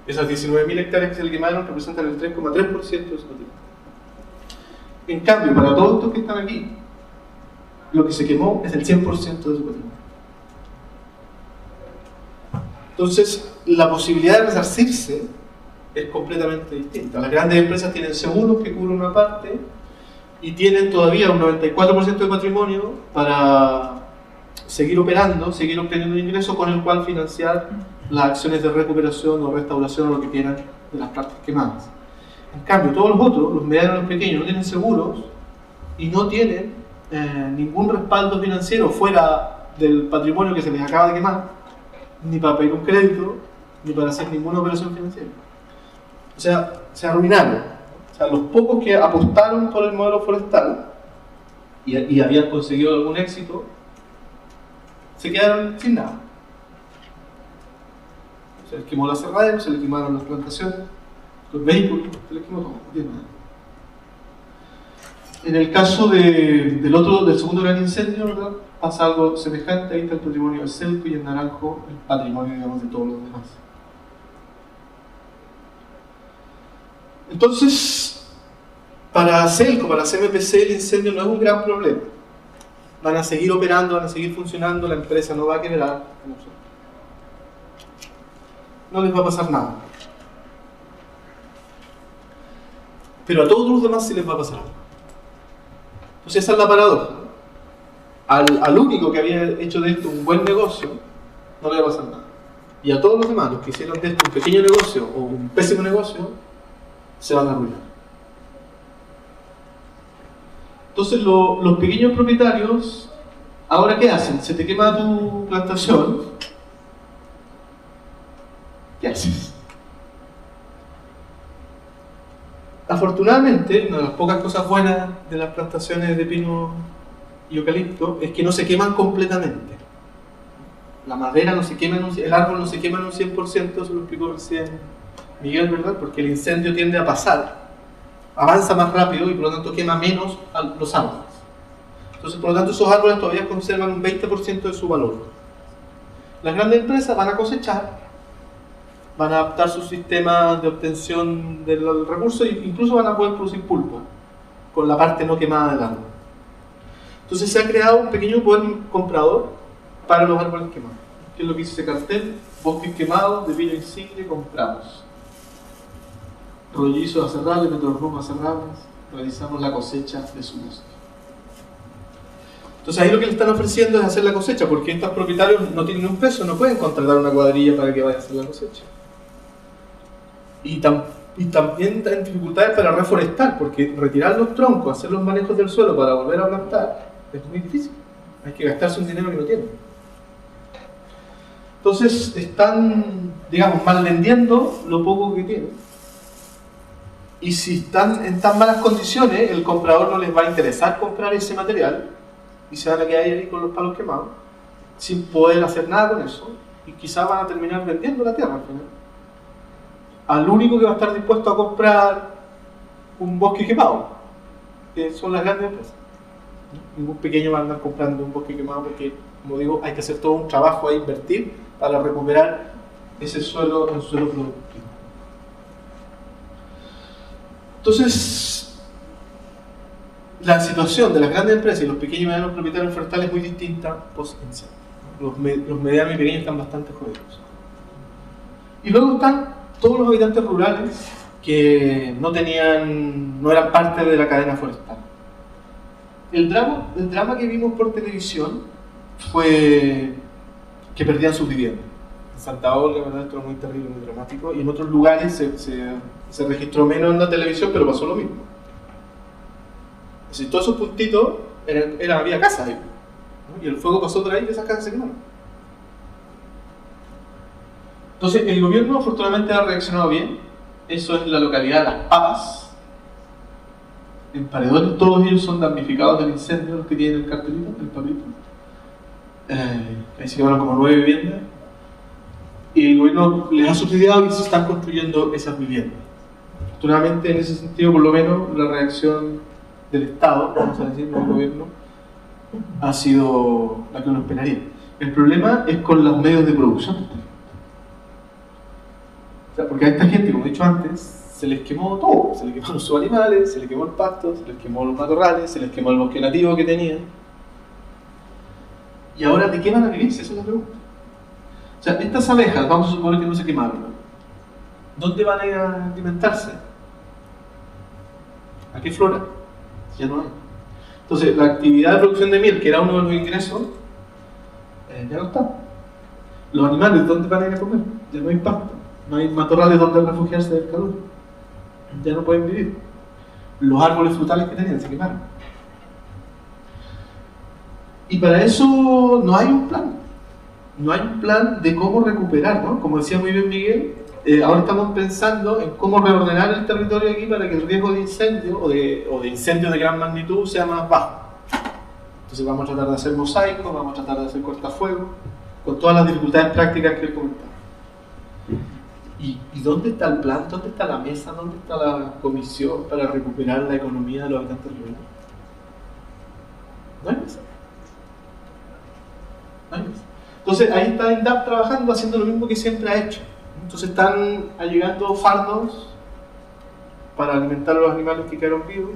esas 19.000 hectáreas que se le quemaron representan el 3,3% de su patrimonio. En cambio, para todos estos que están aquí, lo que se quemó es el 100% de su patrimonio. Entonces, la posibilidad de resarcirse es completamente distinta. Las grandes empresas tienen seguros que cubren una parte y tienen todavía un 94% de patrimonio para seguir operando, seguir obteniendo ingresos con el cual financiar las acciones de recuperación o restauración o lo que quieran de las partes quemadas. En cambio, todos los otros, los medianos y los pequeños, no tienen seguros y no tienen ningún respaldo financiero fuera del patrimonio que se les acaba de quemar, ni para pedir un crédito, ni para hacer ninguna operación financiera. O sea, se arruinaron. O sea, los pocos que apostaron por el modelo forestal y habían conseguido algún éxito, se quedaron sin nada. Se les quemó la aserradero, se les quemaron las plantaciones, los vehículos, se les quemó todo, no tiene nada. En el caso del segundo gran incendio, ¿verdad?, pasa algo semejante. Ahí está el patrimonio de Celco y en naranjo el patrimonio, digamos, de todos los demás. Entonces, para Celco, para CMPC, el incendio no es un gran problema. Van a seguir operando, van a seguir funcionando, la empresa no va a quebrar. No les va a pasar nada. Pero a todos los demás sí les va a pasar algo. Entonces esa es la paradoja. Al único que había hecho de esto un buen negocio, no le va a pasar nada. Y a todos los demás, los que hicieron de esto un pequeño negocio o un pésimo negocio, se van a arruinar. Entonces los pequeños propietarios, ¿ahora qué hacen? Se te quema tu plantación, ¿qué haces? Afortunadamente, una de las pocas cosas buenas de las plantaciones de pino y eucalipto es que no se queman completamente. La madera no se quema, el árbol no se quema en un 100%, se lo explicó recién Miguel, ¿verdad? Porque el incendio tiende a pasar, avanza más rápido y por lo tanto quema menos a los árboles. Entonces, por lo tanto, esos árboles todavía conservan un 20% de su valor. Las grandes empresas van a cosechar, van a adaptar sus sistemas de obtención del recurso e incluso van a poder producir pulpa con la parte no quemada del árbol. Entonces se ha creado un pequeño poder comprador para los árboles quemados. ¿Qué es lo que dice ese cartel? Bosques quemados de pino insigne comprados. Rollizos aserrables, metrorrumos aserrables, realizamos la cosecha de su bosque. Entonces ahí lo que le están ofreciendo es hacer la cosecha, porque estos propietarios no tienen un peso, no pueden contratar una cuadrilla para que vaya a hacer la cosecha. Y también tienen dificultades para reforestar, porque retirar los troncos, hacer los manejos del suelo para volver a plantar, es muy difícil. Hay que gastarse un dinero que no tienen. Entonces están, digamos, mal vendiendo lo poco que tienen. Y si están en tan malas condiciones, el comprador no les va a interesar comprar ese material y se van a quedar ahí con los palos quemados, sin poder hacer nada con eso, y quizás van a terminar vendiendo la tierra al final. Al único que va a estar dispuesto a comprar un bosque quemado, que son las grandes empresas. Ningún pequeño va a andar comprando un bosque quemado porque, como digo, hay que hacer todo un trabajo a invertir para recuperar ese suelo en suelo productivo. Entonces, la situación de las grandes empresas y los pequeños y medianos propietarios forestales es muy distinta post-incendio. Los medianos y pequeños están bastante jodidos. Y luego están todos los habitantes rurales que no eran parte de la cadena forestal. El drama que vimos por televisión fue que perdían sus viviendas. En Santa Olga, ¿verdad? Esto era muy terrible, muy dramático, y en otros lugares se registró menos en la televisión, pero pasó lo mismo. Es decir, todos esos puntitos había casas ahí, ¿no? Y el fuego pasó por ahí y esas casas se quemaron. Entonces, el gobierno afortunadamente ha reaccionado bien. Eso es la localidad de Las Papas. En Paredones, todos ellos son damnificados del incendio, los que tienen el cartelito, el papelito. Ahí se quemaron como 9 viviendas. Y el gobierno les ha subsidiado y se están construyendo esas viviendas. Afortunadamente, en ese sentido, por lo menos, la reacción del Estado, vamos a decir, del gobierno, ha sido la que uno esperaría. El problema es con los medios de producción. O sea, porque a esta gente, como he dicho antes, se les quemó todo. Se les quemaron sus animales, se les quemó el pasto, se les quemó los matorrales, se les quemó el bosque nativo que tenían. ¿Y ahora de qué van a vivir? Esa es la pregunta. O sea, estas abejas, vamos a suponer que no se quemaron, ¿no? ¿Dónde van a ir a alimentarse? ¿A qué flora? Ya no hay. Entonces, la actividad de producción de miel, que era uno de los ingresos, ya no está. Los animales, ¿dónde van a ir a comer? Ya no hay pasto. No hay matorrales donde refugiarse del calor. Ya no pueden vivir. Los árboles frutales que tenían se quemaron. Y para eso no hay un plan. No hay un plan de cómo recuperar, ¿no? Como decía muy bien Miguel, ahora estamos pensando en cómo reordenar el territorio aquí para que el riesgo de incendio o de incendio de gran magnitud sea más bajo. Entonces vamos a tratar de hacer mosaicos, vamos a tratar de hacer cortafuegos, con todas las dificultades prácticas que he comentado. ¿Y dónde está el plan? ¿Dónde está la mesa? ¿Dónde está la comisión para recuperar la economía de los habitantes rurales? No hay mesa. No hay mesa. Entonces ahí está INDAP trabajando, haciendo lo mismo que siempre ha hecho. Entonces están allegando fardos para alimentar a los animales que quedaron vivos.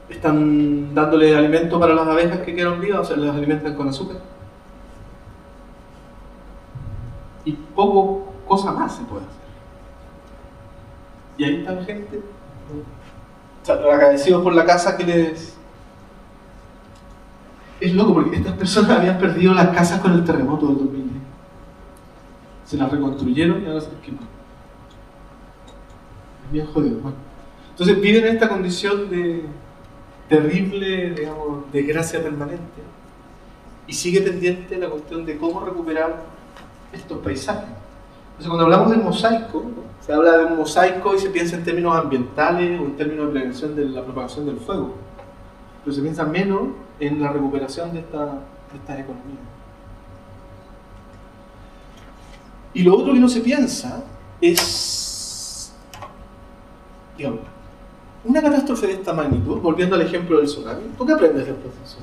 Están dándole alimento para las abejas que quedaron vivas, o sea, las alimentan con azúcar. Y poco cosa más se puede hacer. Y ahí está la gente, o sea, agradecidos por la casa que les... Es loco porque estas personas habían perdido las casas con el terremoto del 2010. Se las reconstruyeron y ahora se las quemaron. Es bien jodido. Bueno. Entonces viven en esta condición de terrible, digamos, desgracia permanente. Y sigue pendiente la cuestión de cómo recuperar estos paisajes. Entonces cuando hablamos del mosaico, ¿no? Se habla de un mosaico y se piensa en términos ambientales o en términos de prevención de la propagación del fuego. Pero se piensa menos en la recuperación de estas economías. Y lo otro que no se piensa es, digamos, una catástrofe de esta magnitud, volviendo al ejemplo del tsunami. ¿Tú qué aprendes del proceso?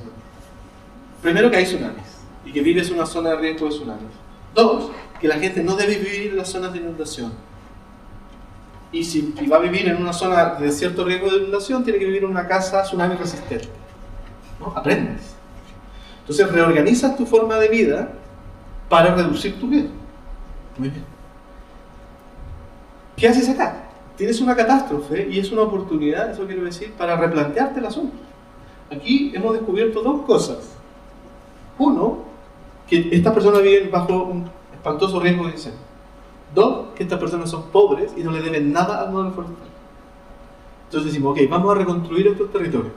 Primero, que hay tsunamis y que vives en una zona de riesgo de tsunamis. Dos, que la gente no debe vivir en las zonas de inundación. Y si va a vivir en una zona de cierto riesgo de inundación, tiene que vivir en una casa tsunami resistente. ¿No? Aprendes. Entonces reorganizas tu forma de vida para reducir tu riesgo. Muy bien. ¿Qué haces acá? Tienes una catástrofe y es una oportunidad, eso quiero decir, para replantearte el asunto. Aquí hemos descubierto dos cosas. Uno, que estas personas viven bajo un espantoso riesgo de incendio. Dos, que estas personas son pobres y no le deben nada al modelo forestal. Entonces decimos, ok, vamos a reconstruir estos territorios.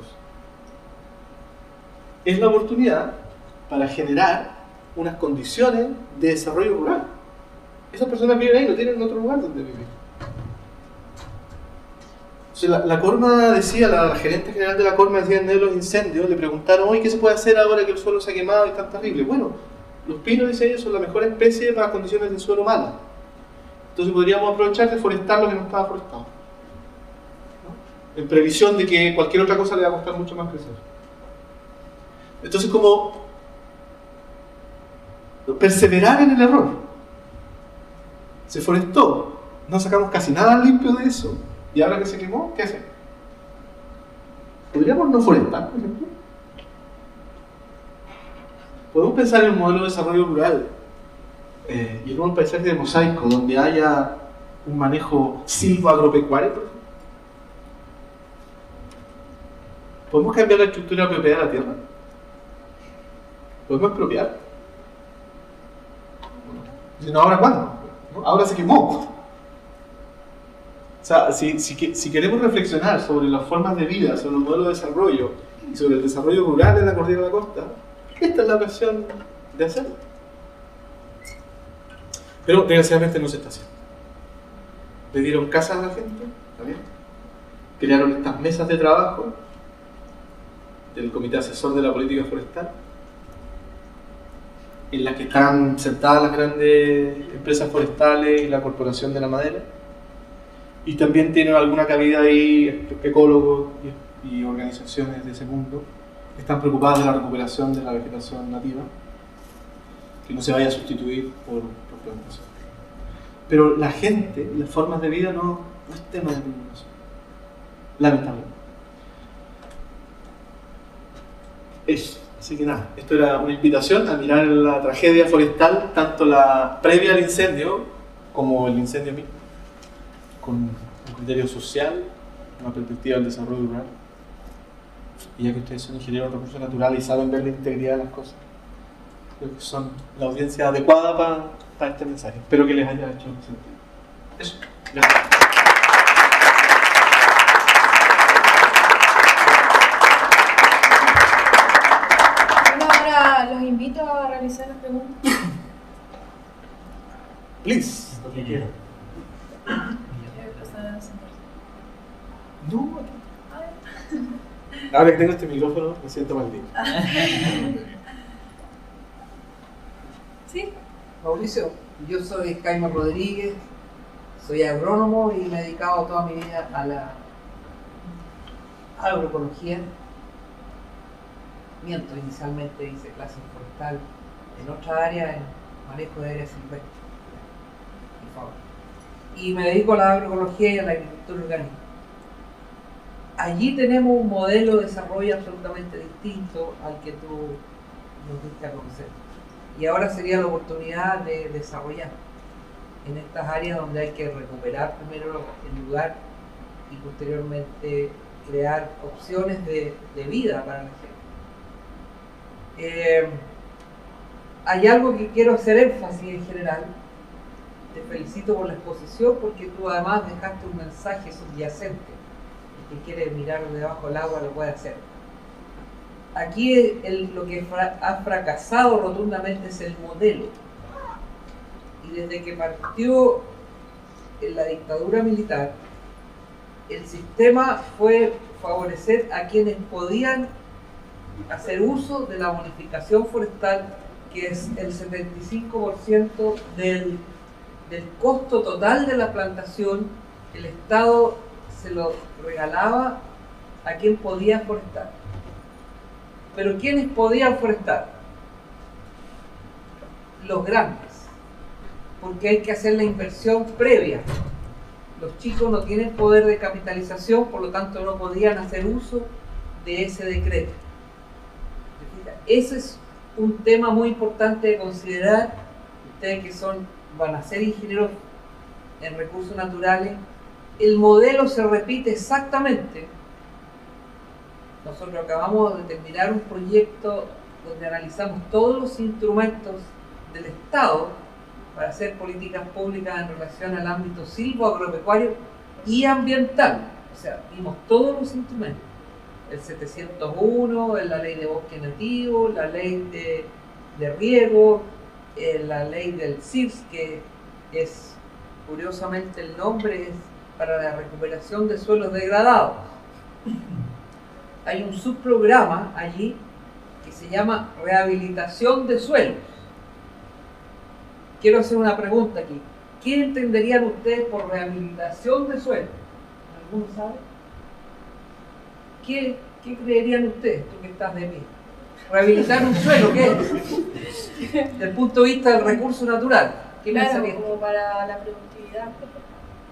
Es la oportunidad para generar unas condiciones de desarrollo rural. Esas personas viven ahí, no tienen otro lugar donde vivir. Entonces, la Corma decía, la gerente general de la Corma decía en medio de los incendios, le preguntaron, oye, ¿qué se puede hacer ahora que el suelo se ha quemado y es tan terrible? Bueno, los pinos, dice ellos, son la mejor especie para condiciones de suelo malas. Entonces podríamos aprovechar de forestar lo que no estaba forestado, ¿no? En previsión de que cualquier otra cosa le va a costar mucho más crecer. Entonces, como perseverar en el error. Se forestó, no sacamos casi nada limpio de eso, y ahora que se quemó, ¿qué hacemos? ¿Podríamos no forestar, por ejemplo? Podemos pensar en un modelo de desarrollo rural y en un paisaje de mosaico donde haya un manejo silvoagropecuario, por ejemplo. ¿Podemos cambiar la estructura de propiedad de la tierra? ¿Podemos expropiar? Si no, ¿ahora cuándo? ¿No? Ahora se quemó. O sea, si queremos reflexionar sobre las formas de vida, sobre el modelo de desarrollo y sobre el desarrollo rural en la cordillera de la costa, esta es la ocasión de hacerlo. Pero desgraciadamente no se está haciendo. Le dieron casa a la gente, ¿está bien? Crearon estas mesas de trabajo del Comité Asesor de la Política Forestal, en las que están sentadas las grandes empresas forestales y la Corporación de la Madera, y también tienen alguna cabida ahí ecólogos y organizaciones de ese mundo que están preocupadas de la recuperación de la vegetación nativa, que no se vaya a sustituir por plantación. Pero la gente, las formas de vida no es tema de preocupación, lamentablemente. Eso. Así que nada, esto era una invitación a mirar la tragedia forestal, tanto la previa al incendio como el incendio mismo, con un criterio social, una perspectiva del desarrollo rural. Y ya que ustedes son ingenieros de recursos naturales y saben ver la integridad de las cosas, creo que son la audiencia adecuada para este mensaje. Espero que les haya hecho sentido. Eso, gracias. Los invito a realizar las preguntas. Please, lo que quieran. No, ahora que tengo este micrófono me siento mal bien. ¿Sí? Mauricio, yo soy Jaime Rodríguez, soy agrónomo y me he dedicado toda mi vida a la agroecología. Miento, inicialmente hice clases forestal en otra área, en manejo de áreas silvestres y me dedico a la agroecología y a la agricultura orgánica. Allí tenemos un modelo de desarrollo absolutamente distinto al que tú nos diste a conocer, y ahora sería la oportunidad de desarrollar en estas áreas donde hay que recuperar primero el lugar y posteriormente crear opciones de vida para la gente. Hay algo que quiero hacer énfasis en general. Te felicito por la exposición, porque tú además dejaste un mensaje subyacente. El que quiere mirar debajo del agua lo puede hacer. Aquí lo que ha fracasado rotundamente es el modelo. Y desde que partió la dictadura militar, el sistema fue favorecer a quienes podían hacer uso de la bonificación forestal, que es el 75% del costo total de la plantación. El Estado se lo regalaba a quien podía forestar. Pero ¿quiénes podían forestar? Los grandes, porque hay que hacer la inversión previa. Los chicos no tienen poder de capitalización, por lo tanto no podían hacer uso de ese decreto. Ese es un tema muy importante de considerar. Ustedes que van a ser ingenieros en recursos naturales, el modelo se repite exactamente. Nosotros acabamos de terminar un proyecto donde analizamos todos los instrumentos del Estado para hacer políticas públicas en relación al ámbito silvoagropecuario y ambiental. O sea, vimos todos los instrumentos. El 701, la ley de bosque nativo, la ley de riego, la ley del CIRS, que es, curiosamente el nombre es para la recuperación de suelos degradados. Hay un subprograma allí que se llama rehabilitación de suelos. Quiero hacer una pregunta aquí. ¿Qué entenderían ustedes por rehabilitación de suelos? ¿Alguno sabe? ¿Qué creerían ustedes, tú que estás de pie? Rehabilitar un suelo, ¿qué es? Desde el punto de vista del recurso natural. ¿Qué Claro, pensarían? como para la productividad.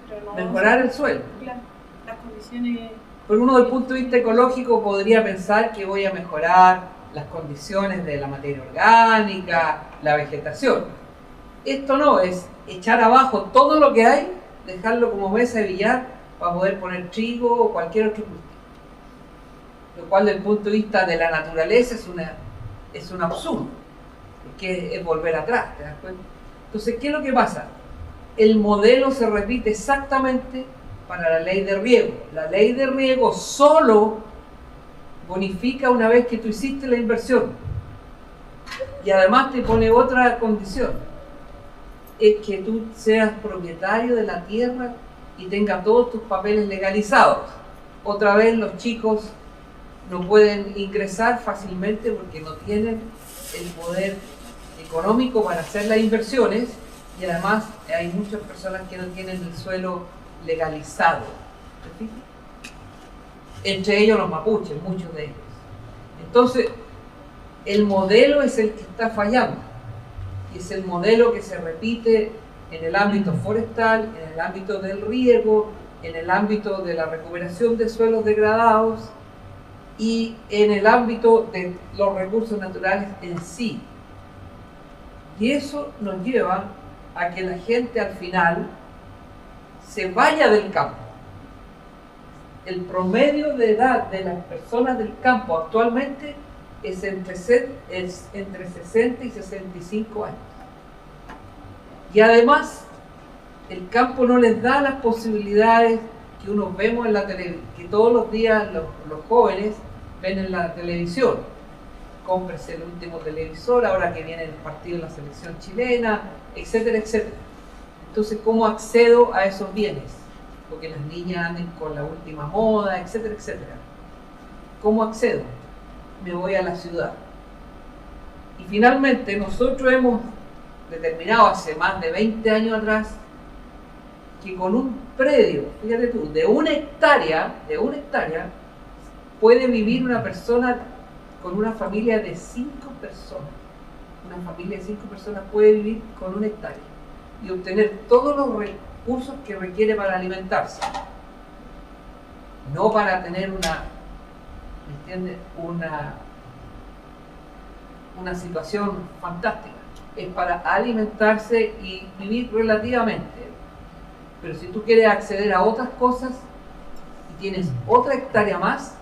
Pero no- Mejorar el suelo. Claro, las condiciones. Por uno, del punto de vista ecológico, podría pensar que voy a mejorar las condiciones de la materia orgánica, la vegetación. Esto no, es echar abajo todo lo que hay, dejarlo como mesa de billar para poder poner trigo o cualquier otro cultivo. Lo cual, desde el punto de vista de la naturaleza, es un absurdo, porque es volver atrás, ¿te das cuenta? Entonces, ¿qué es lo que pasa? El modelo se repite exactamente para la ley de riego. La ley de riego solo bonifica una vez que tú hiciste la inversión. Y además te pone otra condición, es que tú seas propietario de la tierra y tengas todos tus papeles legalizados. Otra vez los chicos no pueden ingresar fácilmente porque no tienen el poder económico para hacer las inversiones, y además hay muchas personas que no tienen el suelo legalizado. ¿Te fijas? Entre ellos los mapuches, muchos de ellos. Entonces, el modelo es el que está fallando, y es el modelo que se repite en el ámbito forestal, en el ámbito del riego, en el ámbito de la recuperación de suelos degradados y en el ámbito de los recursos naturales en sí. Y eso nos lleva a que la gente al final se vaya del campo. El promedio de edad de las personas del campo actualmente es entre 60 y 65 años. Y además, el campo no les da las posibilidades que uno vemos en la televisión, que todos los días los jóvenes ven en la televisión. Cómprese el último televisor, ahora que viene el partido de la selección chilena, etcétera, etcétera. Entonces, ¿cómo accedo a esos bienes? Porque las niñas anden con la última moda, etcétera, etcétera. ¿Cómo accedo? Me voy a la ciudad. Y finalmente nosotros hemos determinado hace más de 20 años atrás que con un predio, fíjate tú, de una hectárea, puede vivir una persona con una familia de 5 personas. Una familia de 5 personas puede vivir con una hectárea y obtener todos los recursos que requiere para alimentarse. No para tener una, ¿me entiendes? Una situación fantástica. Es para alimentarse y vivir relativamente. Pero si tú quieres acceder a otras cosas y tienes otra hectárea más,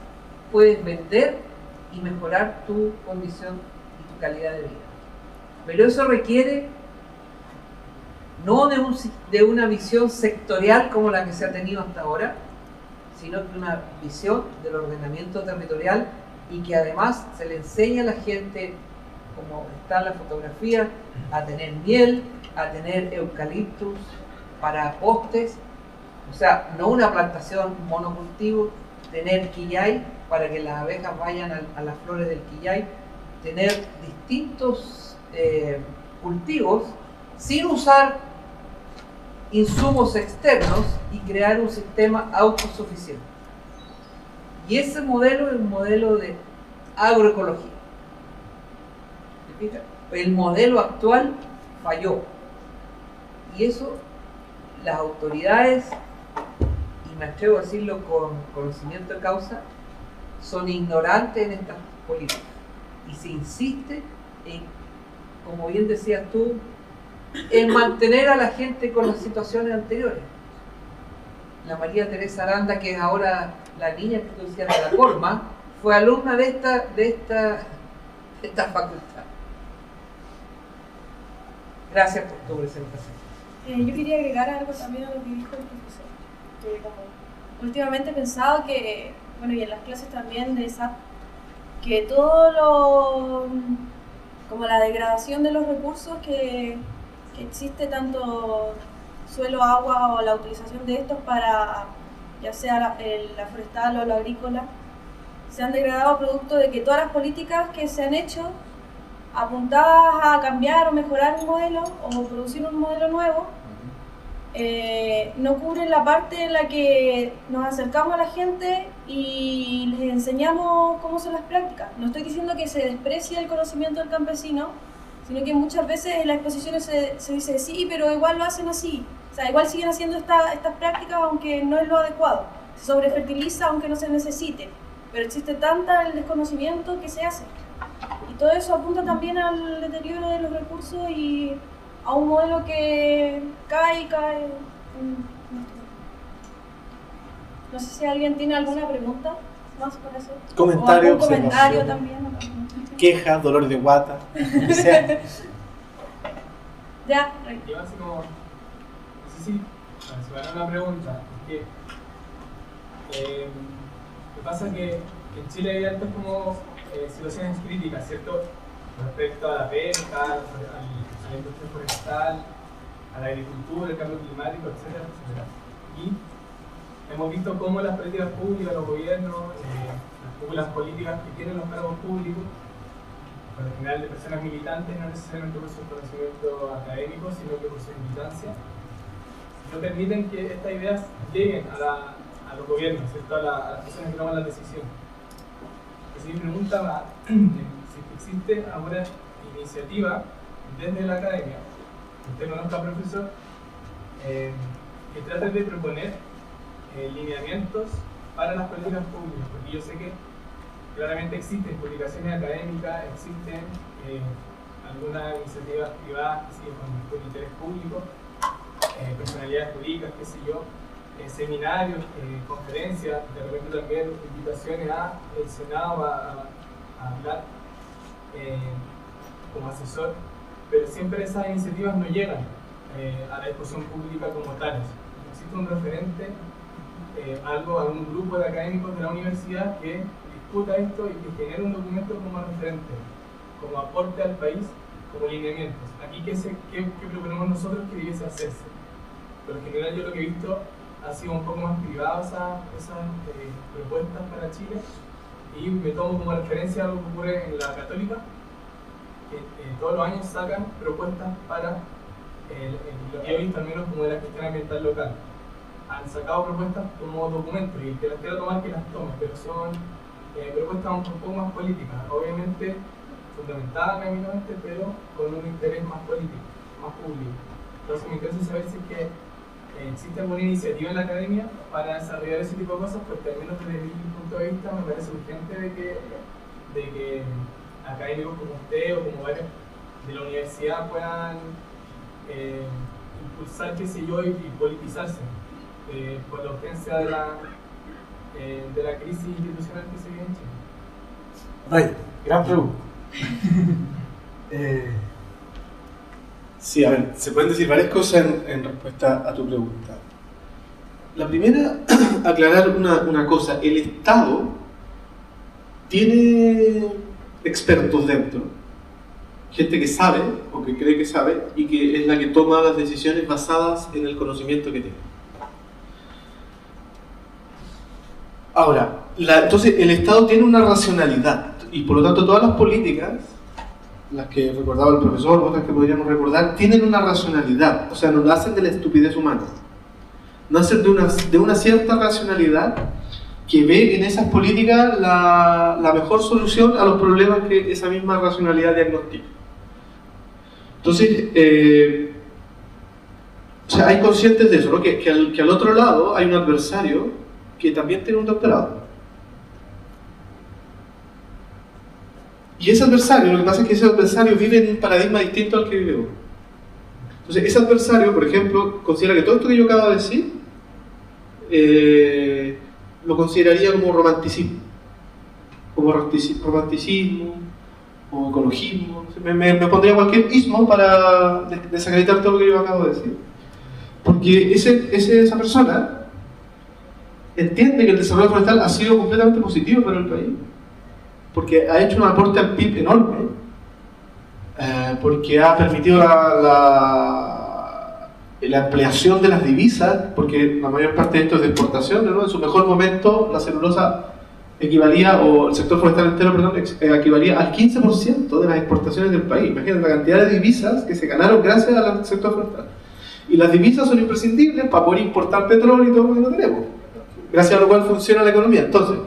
puedes vender y mejorar tu condición y tu calidad de vida. Pero eso requiere no de una visión sectorial como la que se ha tenido hasta ahora, sino que una visión del ordenamiento territorial, y que además se le enseña a la gente, como está en la fotografía, a tener miel, a tener eucaliptus para postes, o sea, no una plantación monocultivo, tener quillay para que las abejas vayan a las flores del quillay, tener distintos cultivos sin usar insumos externos y crear un sistema autosuficiente. Y ese modelo es un modelo de agroecología. El modelo actual falló. Y eso las autoridades, y me atrevo a decirlo con conocimiento de causa, son ignorantes en estas políticas. Y se insiste en, como bien decías tú, en mantener a la gente con las situaciones anteriores. La María Teresa Aranda, que es ahora la niña que tú decías de la Colma, fue alumna de esta facultad. Gracias por tu presentación. Yo quería agregar algo también a lo que dijo el profesor. Que como últimamente he pensado que, bueno, y en las clases también de SAP, que todo como la degradación de los recursos que existe, tanto suelo, agua o la utilización de estos para ya sea la forestal o la agrícola, se han degradado producto de que todas las políticas que se han hecho apuntadas a cambiar o mejorar un modelo o producir un modelo nuevo no cubren la parte en la que nos acercamos a la gente y les enseñamos cómo son las prácticas. No estoy diciendo que se desprecie el conocimiento del campesino, sino que muchas veces en las exposiciones se dice sí, pero igual lo hacen así. O sea, igual siguen haciendo estas prácticas aunque no es lo adecuado. Se sobrefertiliza aunque no se necesite, pero existe tanta el desconocimiento que se hace. Y todo eso apunta también al deterioro de los recursos y a un modelo que cae. No sé si alguien tiene alguna pregunta más para hacer. Comentario, o algún comentario también. Quejas, dolor de guata. O sea. Ya. Yo así como, no sé si me hagan una pregunta, es que me pasa que en Chile hay altas como situaciones críticas, ¿cierto? Respecto a la pesca, a la industria forestal, a la agricultura, el cambio climático, etcétera, etcétera. Y hemos visto cómo las políticas públicas, los gobiernos, las políticas que tienen los cargos públicos, por lo general de personas militantes, no necesariamente por su conocimiento académico, sino que por su militancia, no permiten que estas ideas lleguen a los gobiernos, ¿cierto? A las personas que toman las decisiones. Así mi pregunta va, si existe alguna iniciativa desde la academia, usted conozca, profesor, que trate de proponer lineamientos para las políticas públicas, porque yo sé que claramente existen publicaciones académicas, existen algunas iniciativas privadas que siguen con interés público, personalidades jurídicas, qué sé yo, seminarios, conferencias, de repente también invitaciones al Senado a hablar como asesor, pero siempre esas iniciativas no llegan a la discusión pública como tales. Existe un referente, algún grupo de académicos de la universidad que discuta esto y que genere un documento como referente, como aporte al país, como lineamientos. Aquí, ¿qué proponemos nosotros que debiese hacerse? Pero en general yo lo que he visto ha sido un poco más privado esas propuestas para Chile, y me tomo como referencia algo que ocurre en la Católica, que todos los años sacan propuestas para lo que he visto al menos como de la gestión ambiental local. Han sacado propuestas como documentos y el que las quiera tomar que las tome, pero son propuestas un poco más políticas, obviamente fundamentadas académicamente, pero con un interés más político, más público. Entonces me interesa saber si es que existe alguna iniciativa en la academia para desarrollar ese tipo de cosas, porque al menos desde mi punto de vista me parece urgente de que académicos como usted o como varios de la universidad puedan impulsar, qué sé yo, y politizarse por la urgencia de la crisis institucional que se vive en Chile. Vaya, gran pregunta. Sí, a ver, se pueden decir varias cosas en respuesta a tu pregunta. La primera, aclarar una cosa. El Estado tiene expertos dentro, gente que sabe o que cree que sabe y que es la que toma las decisiones basadas en el conocimiento que tiene. Ahora, entonces el Estado tiene una racionalidad y por lo tanto todas las políticas, las que recordaba el profesor, otras que podríamos recordar, tienen una racionalidad, o sea, no nacen de la estupidez humana, nacen de una cierta racionalidad que ve en esas políticas la mejor solución a los problemas que esa misma racionalidad diagnostica. Entonces, o sea, hay conscientes de eso, ¿no? que al otro lado hay un adversario que también tiene un doctorado. Y ese adversario, lo que pasa es que ese adversario vive en un paradigma distinto al que vive uno. Entonces, ese adversario, por ejemplo, considera que todo esto que yo acabo de decir lo consideraría como romanticismo, o ecologismo. Me pondría cualquier ismo para desacreditar todo lo que yo acabo de decir. Porque esa persona entiende que el desarrollo forestal ha sido completamente positivo para el país, porque ha hecho un aporte al PIB enorme, porque ha permitido la ampliación de las divisas, porque la mayor parte de esto es de exportación, ¿no? En su mejor momento la celulosa equivalía, o el sector forestal entero, perdón, equivalía al 15% de las exportaciones del país. Imagínense la cantidad de divisas que se ganaron gracias al sector forestal. Y las divisas son imprescindibles para poder importar petróleo y todo lo que no tenemos, gracias a lo cual funciona la economía. Entonces,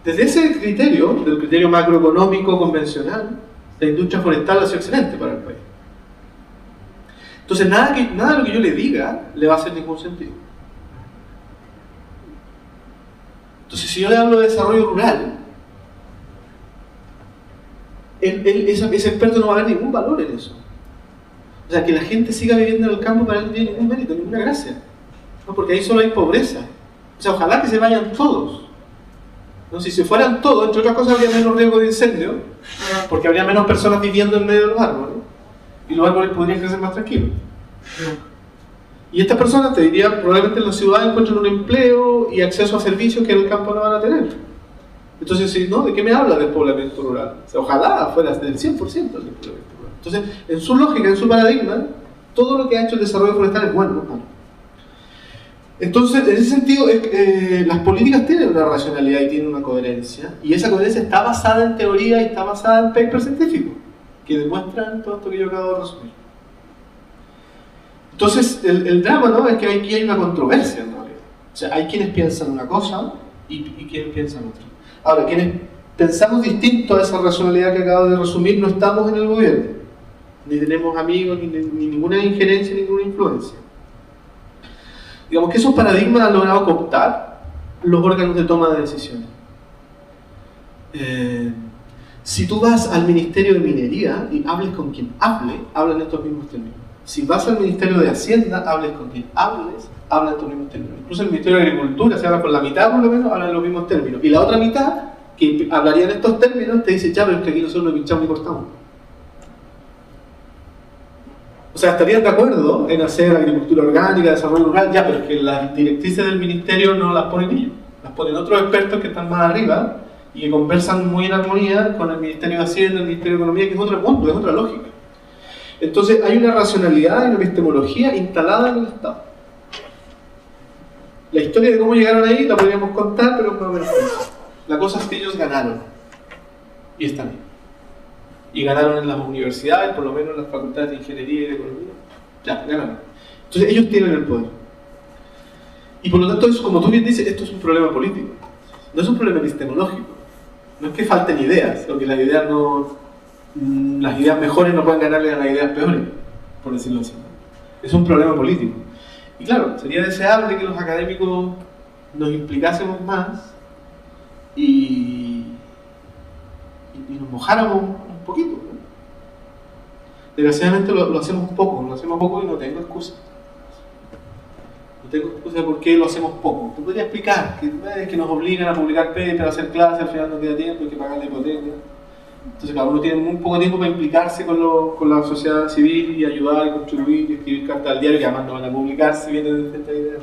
desde ese criterio, del criterio macroeconómico convencional, la industria forestal ha sido excelente para el país. Entonces, nada de lo que yo le diga le va a hacer ningún sentido. Entonces, si yo le hablo de desarrollo rural, ese experto no va a ver ningún valor en eso. O sea, que la gente siga viviendo en el campo para él no tiene ningún mérito, ninguna gracia, ¿no? Porque ahí solo hay pobreza. O sea, ojalá que se vayan todos, ¿no? Si se fueran todos, entre otras cosas, habría menos riesgo de incendio, porque habría menos personas viviendo en medio de los árboles, y los árboles podrían crecer más tranquilos. Y estas personas, te diría, probablemente en la ciudad encuentran un empleo y acceso a servicios que en el campo no van a tener. Entonces, si no, ¿de qué me habla del poblamiento rural? O sea, ojalá fuera del 100% del poblamiento rural. Entonces, en su lógica, en su paradigma, todo lo que ha hecho el desarrollo forestal es bueno, no malo. Entonces, en ese sentido, las políticas tienen una racionalidad y tienen una coherencia, y esa coherencia está basada en teoría y está basada en papers científicos que demuestran todo esto que yo acabo de resumir. Entonces, el drama, ¿no?, es que aquí hay una controversia, ¿no? O sea, hay quienes piensan una cosa y quienes piensan otra. Ahora, quienes pensamos distinto a esa racionalidad que acabo de resumir, no estamos en el gobierno, ni tenemos amigos, ni ninguna injerencia, ninguna influencia. Digamos que esos paradigmas han logrado cooptar los órganos de toma de decisiones. Si tú vas al Ministerio de Minería y hables con quien hablan estos mismos términos. Si vas al Ministerio de Hacienda, hables con quien hables, hablan estos mismos términos. Incluso el Ministerio de Agricultura, se habla con la mitad por lo menos, hablan los mismos términos. Y la otra mitad, que hablaría en estos términos, te dice, ya, pero es que aquí nosotros no pinchamos ni cortamos. O sea, estarían de acuerdo en hacer agricultura orgánica, desarrollo rural, ya, pero es que las directrices del ministerio no las ponen ellos, las ponen otros expertos que están más arriba y que conversan muy en armonía con el Ministerio de Hacienda, el Ministerio de Economía, que es otro mundo, es otra lógica. Entonces hay una racionalidad y una epistemología instalada en el Estado. La historia de cómo llegaron ahí la podríamos contar, pero no me lo cuento. La cosa es que ellos ganaron y están ahí. Y ganaron en las universidades, por lo menos en las facultades de ingeniería y de economía. Ya, ganaron. Entonces ellos tienen el poder. Y por lo tanto, eso, como tú bien dices, esto es un problema político. No es un problema epistemológico. No es que falten ideas, o que las ideas mejores no puedan ganarle a las ideas peores, por decirlo así. Es un problema político. Y claro, sería deseable que los académicos nos implicásemos más y nos mojáramos un poquito, ¿no? Desgraciadamente lo hacemos poco y no tengo excusa. No tengo excusa de por qué lo hacemos poco. Te podría explicar que nos obligan a publicar papers, a hacer clases, al final no queda tiempo, hay que pagar la hipoteca. Entonces cada uno tiene muy poco tiempo para implicarse con la sociedad civil y ayudar, y contribuir, y escribir cartas al diario, que además no van a publicar si vienen de esta idea.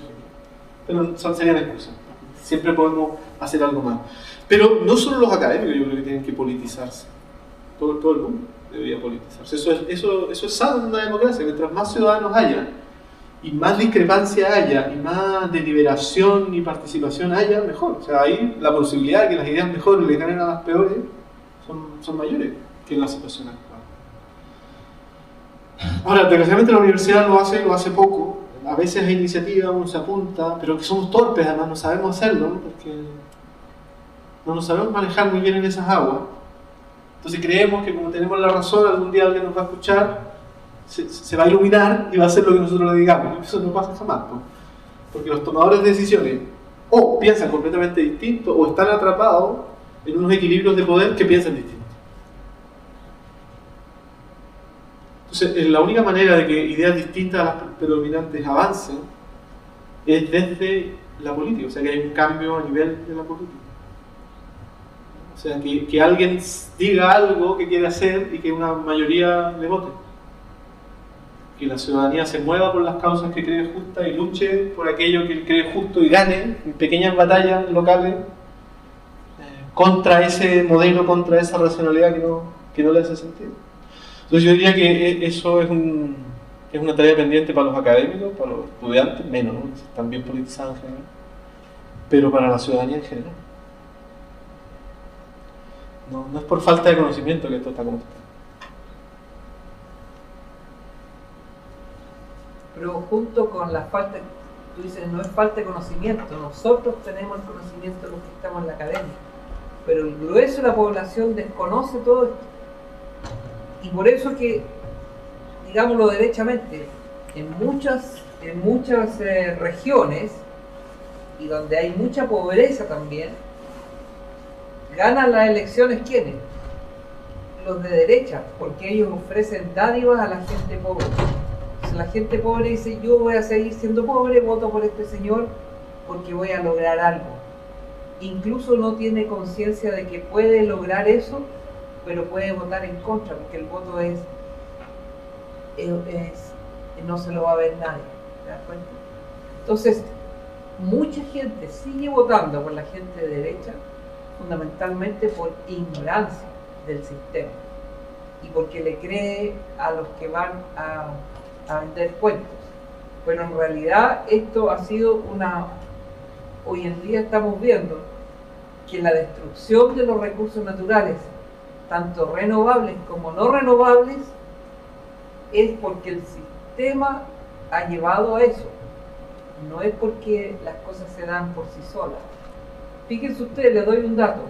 Pero serían excusas. Siempre podemos hacer algo más. Pero no solo los académicos, yo creo que tienen que politizarse. Todo el mundo debería politizarse. Eso es sano en una democracia. Mientras más ciudadanos haya, y más discrepancia haya, y más deliberación y participación haya, mejor. O sea, ahí la posibilidad de que las ideas mejores le ganen a las peores son mayores que en la situación actual. Ahora, desgraciadamente la universidad lo hace poco. A veces hay iniciativas, uno se apunta, pero que somos torpes, además no sabemos hacerlo, ¿no? Porque no nos sabemos manejar muy bien en esas aguas. Entonces creemos que como tenemos la razón, algún día alguien nos va a escuchar, se va a iluminar y va a hacer lo que nosotros le digamos. Eso no pasa jamás, ¿no? Porque los tomadores de decisiones o piensan completamente distinto o están atrapados en unos equilibrios de poder que piensan distinto. Entonces, la única manera de que ideas distintas a las predominantes avancen es desde la política, o sea que hay un cambio a nivel de la política. O sea, que alguien diga algo que quiere hacer y que una mayoría le vote. Que la ciudadanía se mueva por las causas que cree justas y luche por aquello que cree justo y gane en pequeñas batallas locales contra ese modelo, contra esa racionalidad que no le hace sentido. Entonces yo diría que eso es una tarea pendiente para los académicos, para los estudiantes, menos, ¿no? Están bien politizados en general, pero para la ciudadanía en general. No es por falta de conocimiento que esto está como está. Pero junto con la falta, tú dices, no es falta de conocimiento, nosotros tenemos el conocimiento de los que estamos en la academia, pero el grueso de la población desconoce todo esto. Y por eso que, digámoslo derechamente, en muchas regiones, y donde hay mucha pobreza también, ganan las elecciones ¿quiénes? Los de derecha, porque ellos ofrecen dádivas a la gente pobre. Entonces la gente pobre dice, yo voy a seguir siendo pobre, voto por este señor porque voy a lograr algo. Incluso no tiene conciencia de que puede lograr eso, pero puede votar en contra, porque el voto no se lo va a ver nadie. ¿Te das cuenta? Entonces, mucha gente sigue votando por la gente de derecha, fundamentalmente por ignorancia del sistema y porque le cree a los que van a vender cuentos. Pero en realidad esto ha sido hoy en día estamos viendo que la destrucción de los recursos naturales, tanto renovables como no renovables, es porque el sistema ha llevado a eso, no es porque las cosas se dan por sí solas. Fíjense ustedes, les doy un dato.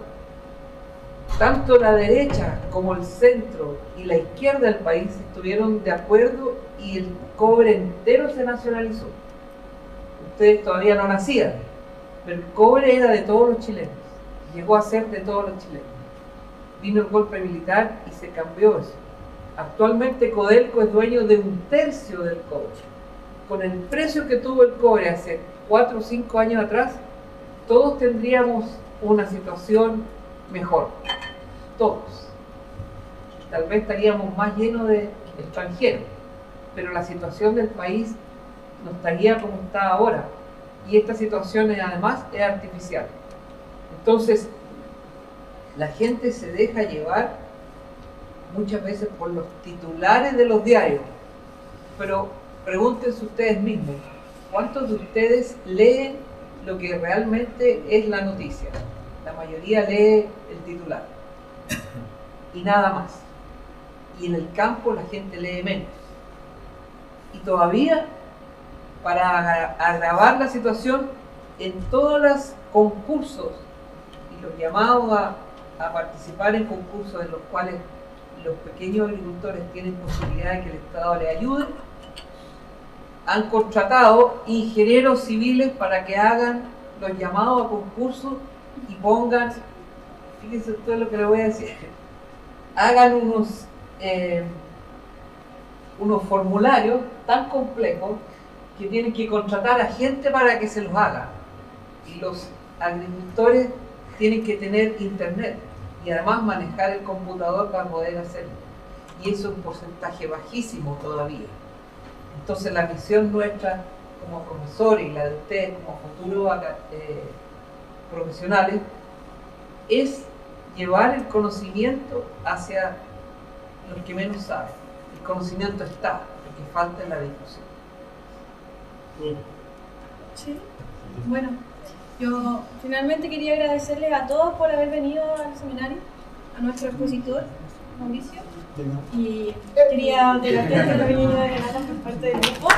Tanto la derecha como el centro y la izquierda del país estuvieron de acuerdo y el cobre entero se nacionalizó. Ustedes todavía no nacían, pero el cobre era de todos los chilenos, llegó a ser de todos los chilenos. Vino el golpe militar y se cambió eso. Actualmente Codelco es dueño de 1/3 del cobre. Con el precio que tuvo el cobre hace 4 o 5 años atrás, todos tendríamos una situación mejor, todos. Tal vez estaríamos más llenos de extranjeros, pero la situación del país no estaría como está ahora. Y esta situación además es artificial. Entonces, la gente se deja llevar muchas veces por los titulares de los diarios, pero pregúntense ustedes mismos, ¿cuántos de ustedes leen lo que realmente es la noticia? La mayoría lee el titular y nada más. Y en el campo la gente lee menos. Y todavía, para agravar la situación, en todos los concursos y los llamados a participar en concursos en los cuales los pequeños agricultores tienen posibilidad de que el Estado les ayude, han contratado ingenieros civiles para que hagan los llamados a concursos y pongan, fíjense ustedes lo que les voy a decir, hagan unos formularios tan complejos que tienen que contratar a gente para que se los haga. Y los agricultores tienen que tener internet y además manejar el computador para poder hacerlo. Y eso es un porcentaje bajísimo todavía. Entonces la misión nuestra como profesores y la de ustedes como futuros profesionales es llevar el conocimiento hacia los que menos saben. El conocimiento está, lo que falta es la difusión. Sí, bueno, yo finalmente quería agradecerles a todos por haber venido al seminario, a nuestro expositor, Mauricio, y quería agradecerle la venida de Renata por parte del grupo.